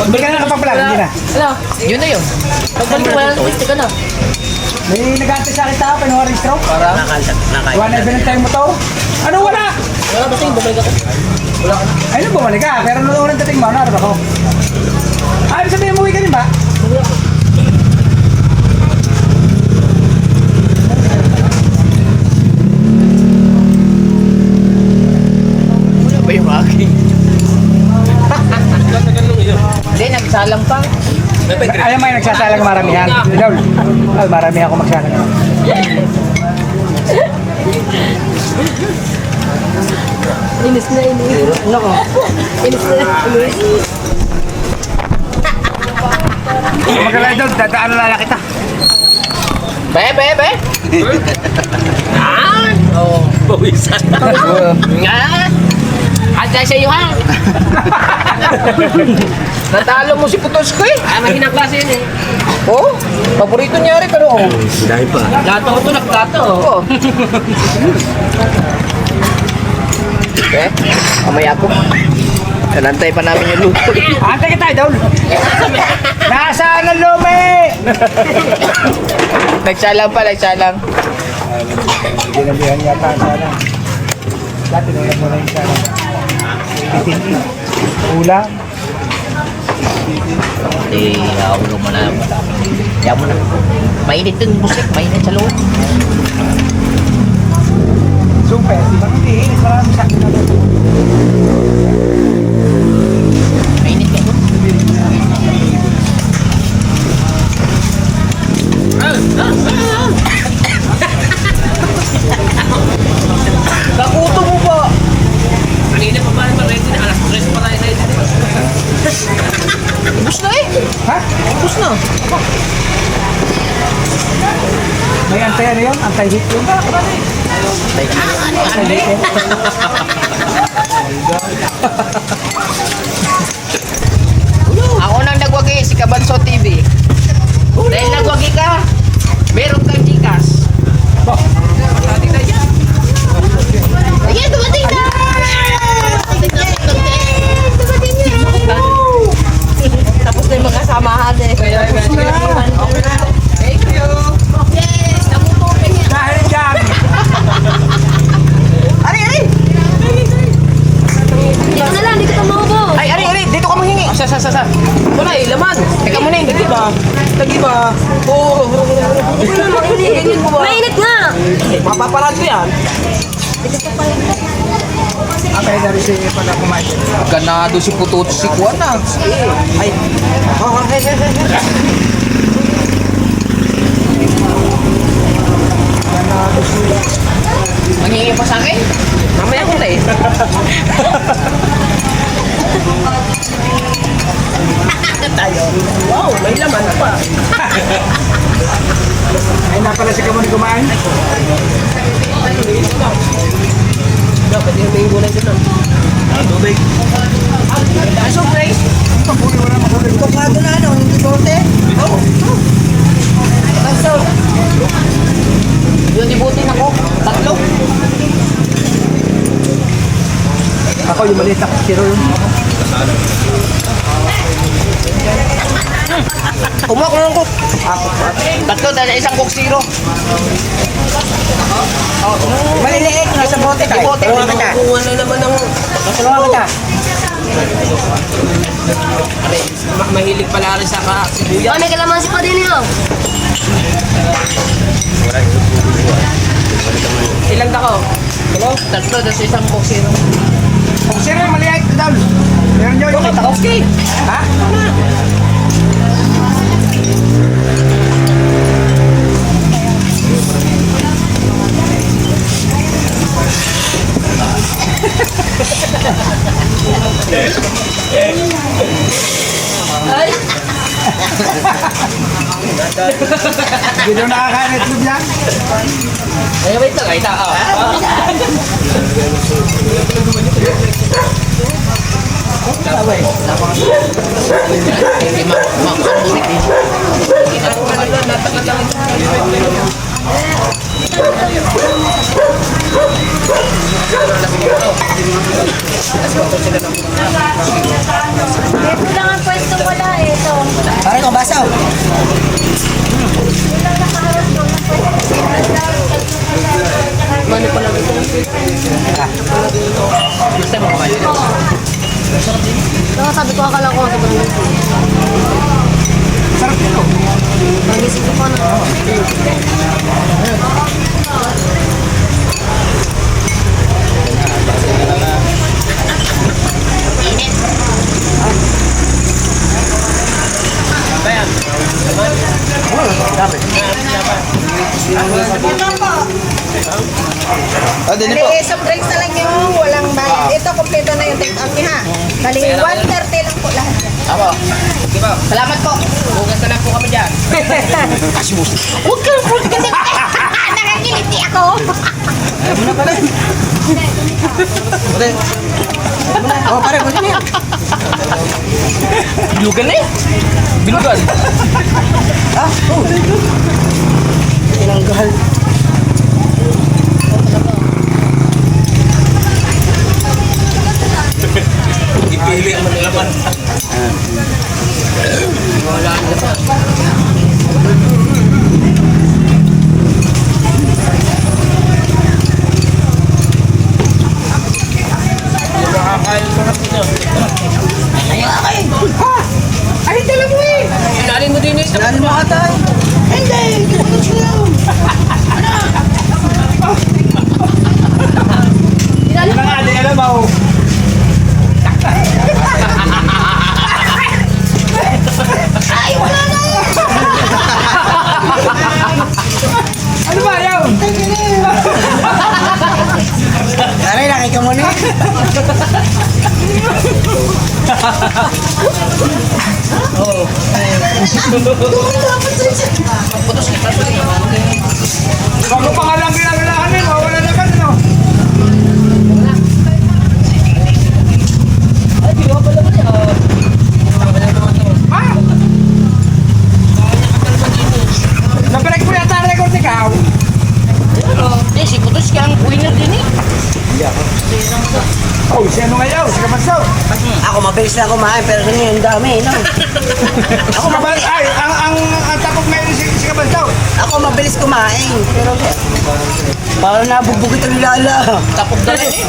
Hindi ka na nakapagpalag, hindi na. Ano? Yun na yun. Pagbalik mo yan, ka na. May nag-aantay sa akin tao, kinuha registro. Para? Wala na ibig tayo motor. Ano wala? Wala ba sa'yo? Babalik ako. Wala ka na. Ay, nung bumalik ka, pero nung unang dating mo, naroon ako. Ay, sabihin mo, ka din ba? Wala ba yung aking? Tatagal nung iyo. Hindi, nagsalang pa. Alam mo yung nagsasalang maramihan. Idol, ay, marami ako magsasalang. Inis na inis. Nako. Inis na inis. Magkala idol, dadaan na kita. Be. Ah! Oo. Bawisan. Nga! Handa sa iyo ha! Natalo mo si Putosko eh! Ah, mahinang klase yun eh. Oh, paborito niya rin pero oh. Dahil pa. Gato ko ito, naggato. Oh. Eh, mamaya po. Nantay pa namin yung luto. Antay kita, idol. Nasaan ang lumi? Nagsalang pa, nagsalang. Ginabihan yata ang sana. Dati nung mo na yung sana. Ulam. Eh, ako mo na. Kaya mo na. Mainit dun, busik. Mainit sa loob. Super. Di ba hindi? Marami sa akin na doon. Mainit ka dun. Nakuto mo ba? Kanina pa ba naman ready na? Alas 3 pa tayo ready. Ubus na eh. Ha? Ubus na. May antay ano yun? Antay-hit yun. Ako nang nagwagi si Kabanso TV. Dahil nagwagi ka, meron kang Gcash. Ayan, dumating na! Tapos na yung magkasamahan eh. Yes, namutupin niya. Dahil dyan. Dito na lang, dito ka maubos. Ay, ari, dito ka manghingi. Sa. Wala eh, laman. Teka muna eh. Lagi ba? Lagi ba? Oo. Ganyan mo ba? Mainit nga! Mapaparad ko yan. Apay na rin siya pala kumain. Ganado si Putot si Kuana. Ay. Oh, hey. Manghingi pa sa akin? Mamaya ko na eh. Tayo. Wow, may laman pa. Ay na pala si Kamon kumain. Dapat yung may gulay doon. Ay, surprise. Tokado na ano, hindi bote. Oo. Kaso, yun ibutin ako. 3. Ako yung maliit ako. Siro yun. Kumuha ko ng cook. 3 dahil isang cook 0. Maliliit na sa bote tayo. Bote. Tulungan kita. Kuha na naman ng... Tulungan kita. Mahilig pala rin sa kasibuyan. Oh, may kalamansi pa din yun. Ilang dako? 3 dahil isang cook 0. Kung siro yung maliit, daw. Meron yun. Okay. Ha? Hindi daw nakakain itlog yan. Ay, wait lang. Ay, tao. Ito lang ang pwesto wala eh. Ito. Pare ko, basaw. Mano pala dito? Gusto mo kumain? Ito, sabi ko akala ko sa barangay. Sarap nito. Nagising ko pa na. Bali, soft drinks na lang yung walang bayad. Ito, kompleto na yung take out niya ha. Bali, 130 lang po lahat. Apo. Salamat po. Bukas na lang po kami dyan. Huwag kang kasi nakakiliti ako. Oh, pare, buti niya. Bilugan eh. Bilugan. Ah, oh. Tinanggal. Ipili ang manilaman. Wala na pa. Ay, dala mo eh. Pinalin mo din eh. Pinalin mo ata eh. Hindi, hindi ko na siya. Wala nga, di alam ako. Ay, wala na yun. Ano ba yun? Pare, nakika mo na. Dapat sa Bago pa nga lang ginagalaan nyo, wala na ka no? Ha? Napalag mo yata ang record ikaw? Hindi, si Kutos ka ang winner din eh. Oh, si ano ngayon? Si Kabansaw. Ako mabilis na kumain pero ganyan yung dami, no? Ako mabal, ay, ang tapos ngayon si Kabansaw. Ako mabilis kumain pero parang nabubukit ang lala. Tapos na rin eh.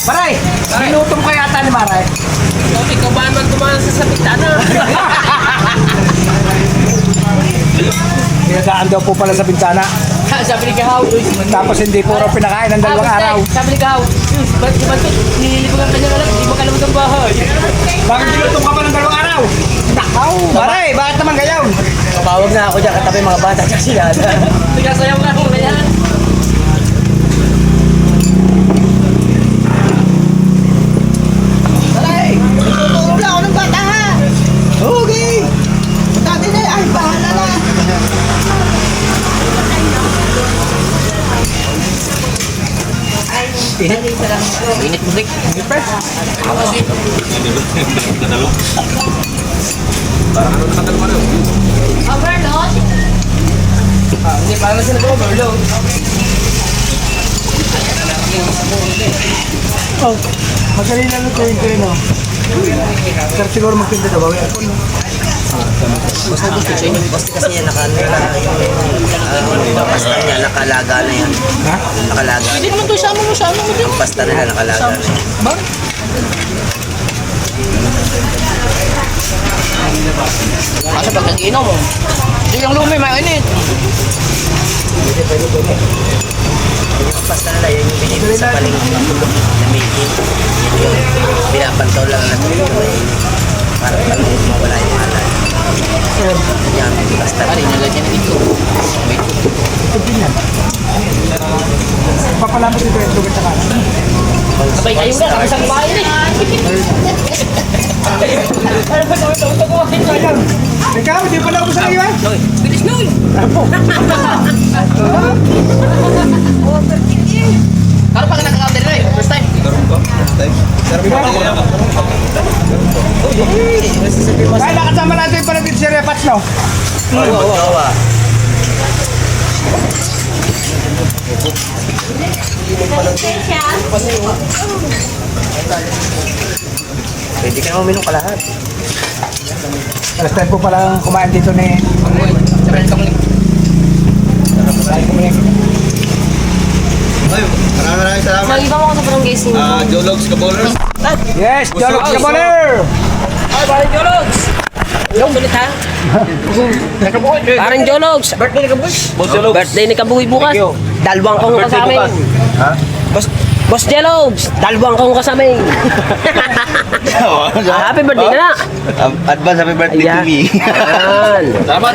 Maray, minuto mo kaya yata ni Maray. Ikaw ba naman tumahan sa sabitana? Pinadaan daw po pala sa bintana. Sabi ni Kahaw, Tapos hindi puro pinakain ng dalawang araw. Sabi ni Kahaw, ba't di ba ito? Nililibag ang kanyang alam, di mo kalabot ang bahay. Bakit ginutom ka pa ng dalawang araw? Nakaw! Maray, bakit naman gayaw? Tumawag na ako dyan katabi mga bata at sila. Nagkasayaw nga ako ganyan. Aray, tuturo lang ako ng bata ha. Okay. Dati na, ay bahala na. Init mo, Rick. Overload? Hindi, parang sila ko overload. Magaling na lutuin ko yun, no? Pero siguro magtinda daw. Basta kasi yan yung pasta niya nakalaga na yan. Ha? Nakalaga. Hindi naman to, sama mo. Yung pasta nila nakalaga na. Kasi pag nag-inom mo, hindi yung lumi, mainit. Yung pasta nila yun yung binibili sa palengke na making. Yun yung pinapantaw lang natin yung para mawala yung alay. Yan, pasta Pari, nalagyan na dito. Papalamat ito yung lugar sa kanan. Sabay kayo na, kami sa bahay eh. Ikaw, hindi pa lang ako sa iyo eh. Bilis na eh. Para pag nakaka-order na eh, first time. Kaya nakasama natin pala dito si Repats, no? Pwede ka naman uminom ka lahat. First time po pala kumain dito ni... Maraming salamat. Mag-iba mo ako sa barangay sino. Jologs Kabowlers. Yes, Jologs Kaboler! Ay, parang Jologs! Yung sulit ha? Parang Jologs! Birthday ni Kabuy! Birthday ni Kabuy bukas! Dalawang kong kasama. Ha? Boss Jologs! Dalawang kong kasama. Happy birthday na! Advance happy birthday to Ayan. me. Ayan!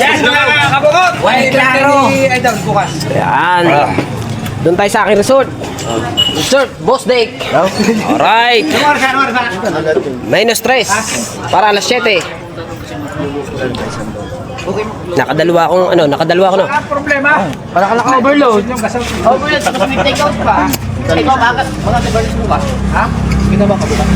Yes, mga kabungot! Ay, klaro. Idol, bukas. Ayan! Doon tayo sa aking resort. Resort, Boss Dick. Alright. Minus stress. Para alas 7. Nakadalawa akong no. Ang problema. Para ka naka-overload. Yung gasol. Overload, tapos may take out pa. Ikaw, mga tabarnis mo ba? Ha? Kita ba kabungot?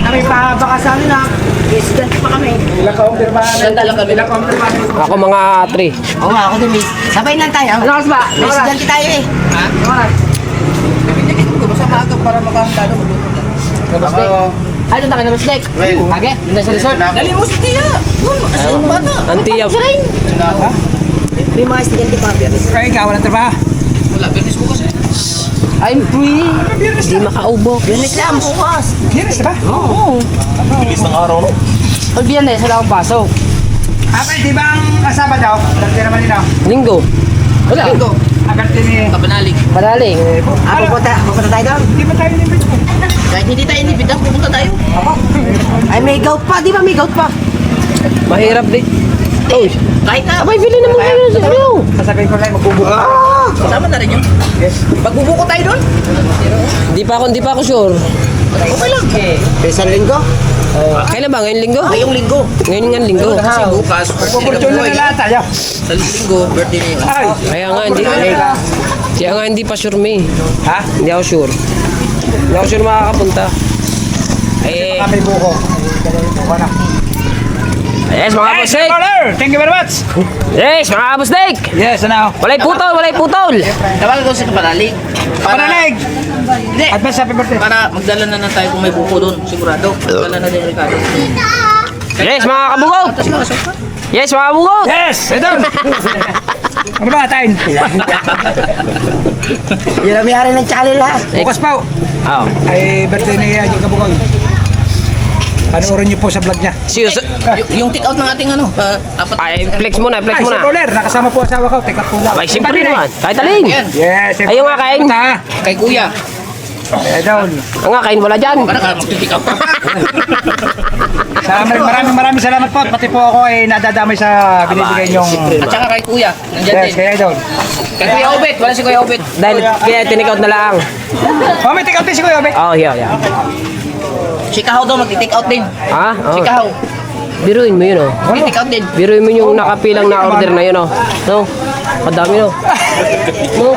Kami pa baka sa amin ha. President pa kami. Ilang ka-confirmahan. Sanda lang kami. Ilang confirmahan. Ako mga 3. Oo nga, ako din eh. Sabay lang tayo. Ano ba? President tayo eh. Basta maaga para makahanda na Boss Dick. Ay, doon tayo na Boss Dick. Age, doon tayo sa resort. Dali mo si Tia. Ang bata. Antiyaw. May mga estudyante pa. Kaya ikaw, walang trabaho. Wala, bernis mo kasi. I'm free. Hindi makaubo. Biyernes lang, bukas. Yes, ba? Pag Biyernes, wala akong pasok. Okay, di ba ang Sabado? Agarte naman nila. Linggo. Wala. Agarte ni... Kabanalig. Panaling. Pupunta tayo doon. Di ba tayo ni-invite mo? Kahit hindi tayo inibita, pupunta tayo. Ay, may gout pa. Di ba may gout pa? Mahirap din. Uy. Kahit na. Abay, bili naman kayo sa inyo. Sasabihin ko lang, magbubuka. Kasama na rin yun. Magbubuko tayo doon. Hindi pa ako sure. Okay lang. Isang linggo? Kailan ba? Ngayong linggo? Ngayong linggo. Ngayon nga linggo. Kasi bukas, Opportunity na lahat tayo. sa linggo, birthday niya yun. Ay! Kaya nga hindi pa sure me. Ha? Hindi ako sure. Hindi ako sure makakapunta. Eh, Kami buko. Buko na. yes mga Hey, boss Sir Nick! Baller! Thank you very much! Yes, mga boss Nick! Yes, ano? Walay putol, walay putol! Tawagan ko si Kapanalig. Panalig! Hindi. Advance happy birthday! Para magdala na tayo kung may buko doon. Sigurado. Magdala na din Ricardo. Yes, mga kabugot! Tapos makasok ka. Yes, mga kabugot! Yes! Ito! Ano ba, Tayin? Yun ang mayari ng channel ha. Bukas pa! Oh. Ay, birthday ni Adyo Kabugoy. Panoorin niyo po sa vlog niya. See you sa... Yung take out ng ating ano, apat. Ay, flex muna, flex Ay, Sir muna. Baller! Nakasama po asawa ko. Teka po lang. Ay, siyempre naman. Kahit aling. Ayan. Yes! Sir Ayaw nga Baller. kain. Ha? Kay Kuya. Eh, down. Ang nga, kain wala dyan. Para ka mag-take out. Maraming salamat po. Pati po ako ay nadadamay sa binibigay niyong... At saka kay Kuya. Nandyan Yes, din. kaya down. Kay Kuya Obet. Wala si Kuya Obet. Dahil kaya tinikout na lang. Oh, may take out din si Kuya Obe. Oh, yeah. Si Kahaw daw mag-take out din. Ha? Si Oh. Kahaw. Biruin mo yun, oh. Mag-take out din. Biruin mo yung nakapilang na order na yun, oh. No? Kadami, no? No?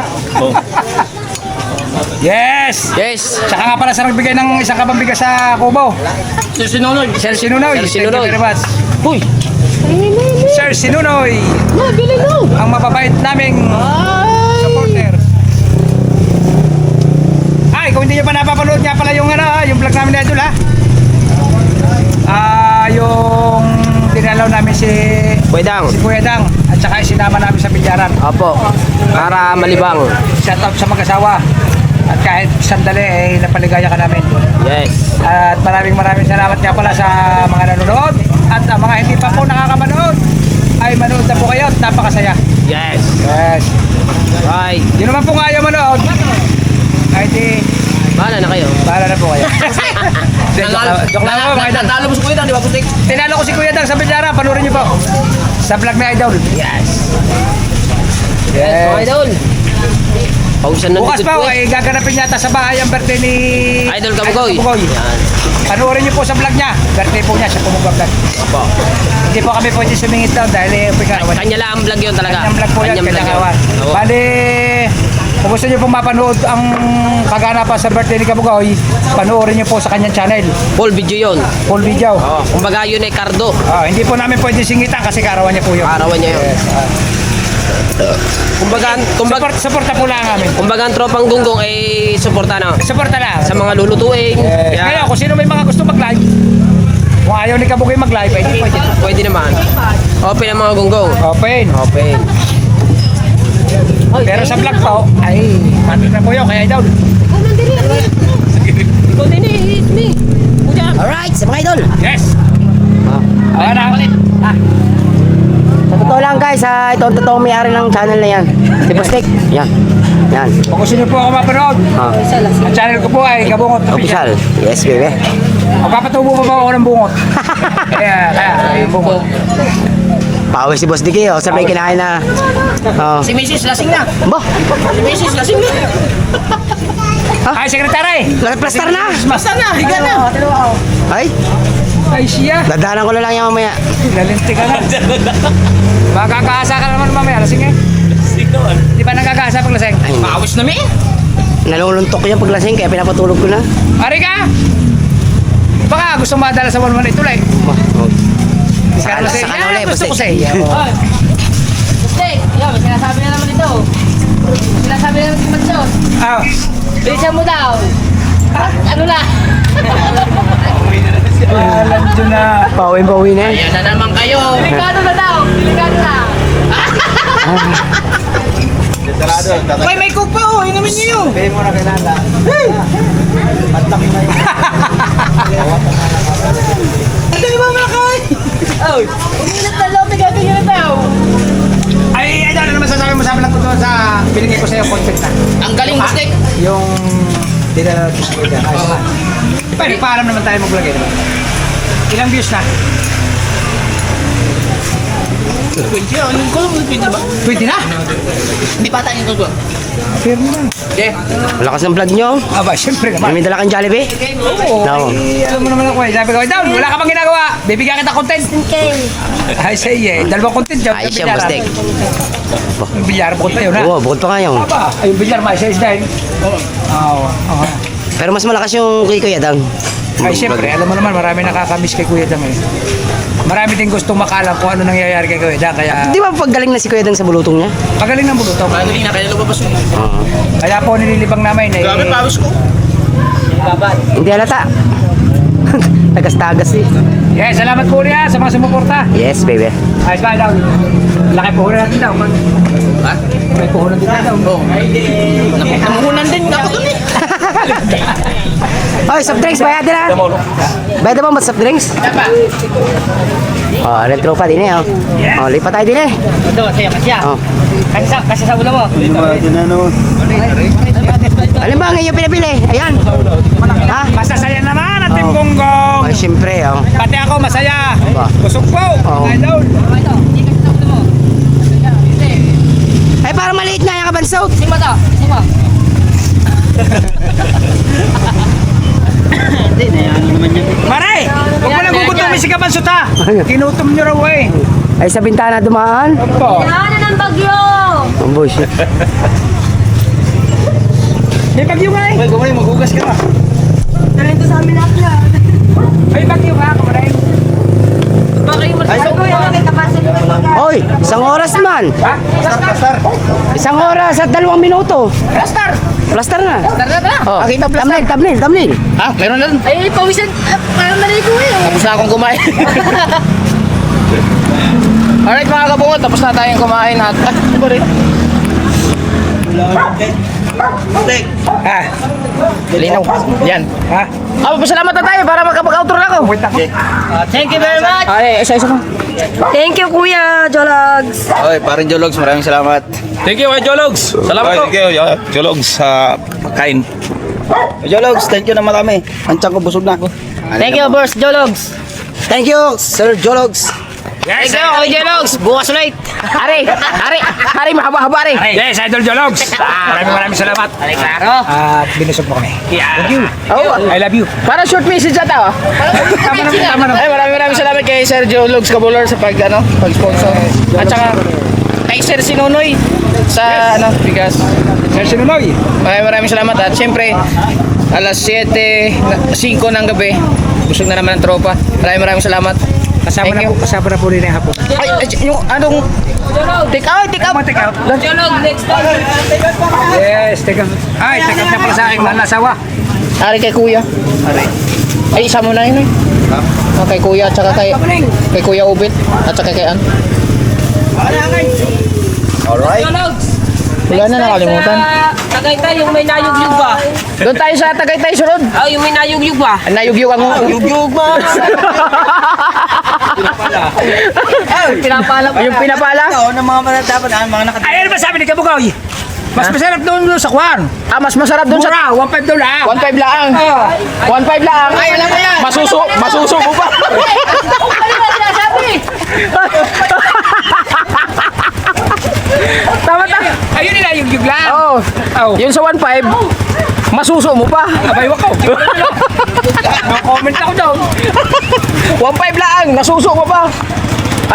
Yes! Yes. Tsaka nga pala sa nagbigay ng isang kabambigas sa Kubo. Sir Sinunoy. Sir Sinunoy. Sir Sinunoy. Thank you very much. Uy! Sir Sinunoy. Ang mababait naming supporter. Ay, kung hindi nyo pa napapanood nga pala yung ano, yung vlog namin na idol ha. Yung dinalaw namin si Pwedang. Kuya Dang at saka sinama namin sa bilyaran. Opo. Para malibang. Shout out sa mag-asawa. At kahit sandali ay napaligaya ka namin. Yes. At maraming salamat nga pala sa mga nanonood. At ang mga hindi pa po nakakapanood ay manood na po kayo at napakasaya. Yes. Yes. Right. Yun naman po nga ayaw manood. Ay di, Bahala na kayo. bahala na po kayo. Joke lang po mga idol. Natalo mo si Kuya Dang, di ba putik? Tinalo ko si Kuya Dang sa Bilyara. Panurin niyo po. Sa vlog na idol. Yes. Yes, mga idol. Pausan na Bukas likod pa ko, eh. ay gaganapin yata sa bahay ang birthday ni Idol Kabugoy. Yan. Panuorin niyo po sa vlog niya. Birthday po niya, siya po mag-vlog. Opo. Hindi po kami pwede sumingit down dahil Kanya lang ang vlog yun talaga. kanyang vlog po yan, Kanyang vlog kanyang yun. kawan. Oo. Bali, kung gusto niyo pong mapanood ang kaganapan sa birthday ni Kabugoy, panoorin niyo po sa kanyang channel. Full video yun. Full video. Oh, kumbaga yun ay Cardo. Hindi po namin pwede singitan kasi karawan niya po yun. Arawan niya yun. Kumbaga Support na po lang namin. ang tropang gunggong ay suporta na Supporta lang. sa mga lulutuin. Ngayon, Kaya, kung sino may mga gusto mag-live, kung ayaw ni Kabugoy mag-live, ay hindi pwede. pwede naman. Open ang mga gunggong. Open. Open. Pero sa vlog po, ay matik na po yun, kaya idol. Ikaw din eh, hit me. Alright, sa mga idol. Yes. Ayan na. Sa totoo lang guys, ito ang totoong may-ari ng channel na yan. Si Bustik. Yan. Yan. Kung gusto niyo po ako mapanood, ang channel ko po ay Kabungot Official. Official. Yes, baby. Magpapatubo pa ba ako ng bungot? Kaya, bungot. Pawis si Boss Dicky, oh. Sabay kinain na. Oh. Si Mrs. lasing na. Bo, Si Mrs. lasing na. Ay, sekretary! plaster na. Basta na, higa na. Ay, Ay, siya! dadahanan ko na lang yan mamaya. Nalinti ka na. Makakaasa ka naman mamaya. Lasing eh. Di ba nagkakaasa pag lasing? Pawis na mi. Naluluntok ko yan pag lasing, kaya pinapatulog ko na. Ari ka! Baka gusto madala sa 1-1 ito lang. Saka na ulit, Gusto ko Bustik. sa iyo. Steak! Yo, may sinasabi na naman ito. Sinasabi na naman si Matsos. Ah, Bilisan mo daw. Ano na? alam nyo na. Pawin-pawin na. Ayan na naman kayo. Delikado na daw. Delikado na. May cook pa oh. Inumin niyo yun. Pay mo na kailangan. Hindi ba malakay? Umilit na loob. Gaganyan na daw. Ay, ano naman sasabi mo sa vlog ko doon sa binigay ko sa iyo content na. Ang galing mo, Steak. Yung dinala ko sa iyo. Ayos na. Di ba, nagpaalam naman tayo mag-vlog eh. Diba? Ilang views na? Pwede na? Hindi pa tayo yung Pero naman. Malakas ng vlog nyo. Aba, siyempre naman. May dala kang Jollibee? Oo. No. Ay, alam mo naman ako eh. Sabi ko, down, wala ka bang ginagawa? Bibigyan kita content. Ay, say eh. Dalawang content dyan. Ay, siya, Bustek. Yung bilyar, bukod pa yun ha? Oo, bukod pa nga yun. Aba, ay, yung bilyar, may size dahil. Oo. Pero mas malakas yung kay Kuya Dang. Ay, siyempre, alam mo naman, marami nakakamiss kay Kuya Dang eh. Marami din gustong makalam kung ano nangyayari kay Kuya Dang, kaya Di ba paggaling na si Kuya Dang sa bulutong niya? pagaling ng bulutong. Hindi na kaya lumabas yun. Kaya po nililibang namin eh. Grabe, pawis ko. Hindi halata. Tagas-tagas eh. Yes, salamat po niya sa mga sumuporta. Yes, baby. Ayos ba daw? Laki puhunan natin daw. Ha? May puhunan din daw. Oo. Namuhunan din ako dun eh. Oy, soft drinks, bayad na. Bayad na ba soft drinks? Oh, retro pa din eh. Oh, lipat tayo din eh. Ito, saya ka siya. Oh. Kasi sa ulo mo. Alin ba ang inyong pinapili? Ayan. Ha? Masasaya naman ang Team Gonggong. Ay, siyempre, oh. Pati ako masaya. Ba? Busog po. Oo. Idol. Ay, parang maliit nga yung kabansot. Sima to. Sima. Maray! Huwag mo nang gugutumin si Kabansot ha. Kinutom nyo raw eh. Ay, sa bintana dumaan. Opo. Ano ng bagyo? Ang bullshit. May bagyo nga eh. Gumay, maghugas ka na. Talento sa amin lahat. May bagyo nga. Maray. Ay, so kuya, may kapasok na pagka. Oy, isang oras man. Ha? Isang oras at 2 minuto. Plaster. Plaster na. Tara na. Oh, Nakita plaster. thumbnail. Ha? Meron na dun. Ay, pawisan. Parang naligo eh. Tapos na akong kumain. Alright mga kabungot, tapos na tayong kumain at ano ba rin? Ha? Linaw. Yan. Ha? Pasalamat na tayo para makapag-outro na ako. Wait ako. Thank you very much. Ay, isa-isa mo. Thank you, Kuya Jologs. Oy, parin Jologs, maraming salamat. Thank you, Jologs. Salamat po. Thank you, Jologs, sa kain. Jologs, thank you na marami. Ang tiyan ko busog na. Thank you, Boss Jologs. Thank you, Sir Jologs. Thank you, Kuya Jologs. Bukas ulit. Ari, mahaba-haba, Ari. Yes, Idol Jologs. Maraming salamat. Klaro. At binusog mo kami. Thank you. Oh, I love you. para short message ata, oh. Tama naman. Ay, maraming salamat kay Sir Jologs Kabular sa pag-sponsor. At saka kay Sir Sinunoy sa bigas. Sir Sinunoy. Maraming salamat at syempre alas 5 ng gabi busog na naman ang tropa. Maraming salamat. Kasama Thank na po rin ang hapon. Ay, yung anong take out. Take out. Jolog, next time. Yes, take out. Ay, take out na pala sa aking mahal na asawa. Ari kay kuya. Ay, isa mo na yun eh. Kay kuya at saka kay Kuya Ubit at saka kay An. Jologs. Wala na nakalimutan. Tagaytay, yung may nayugyug ba? Doon tayo sa Tagaytay sunod. Oh, yung may nayugyug ba? Nayugyug ang Yugyug ma! Pinapala yung pinapala. Ikaw, ng mga dapat mga nakatira. Ay, ano ba sabi ni Kabugoy? Mas masarap doon sa Kwan. Mas masarap doon sa Mura, 1.5 doon lang. 1.5 lang. 1.5 lang. Ay, alam mo yan. Masuso mo pa. Ano ba sinasabi? Tama. Ayun nila yung lang. Oh. Oh. Yun sa 1.5, masuso mo pa. Abay, wakaw. Comment ako doon. 1.5 lang, nasuso mo pa.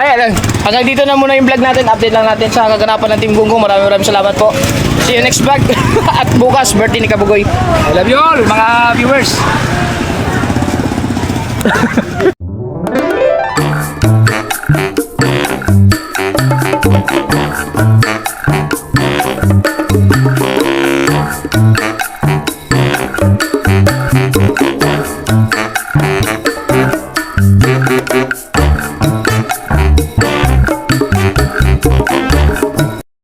Ayan, hanggang dito na muna yung vlog natin. Update lang natin sa kaganapan ng Team Gonggong. Maraming salamat po. See you next vlog. At bukas, birthday ni Kabugoy. I love you all, mga viewers.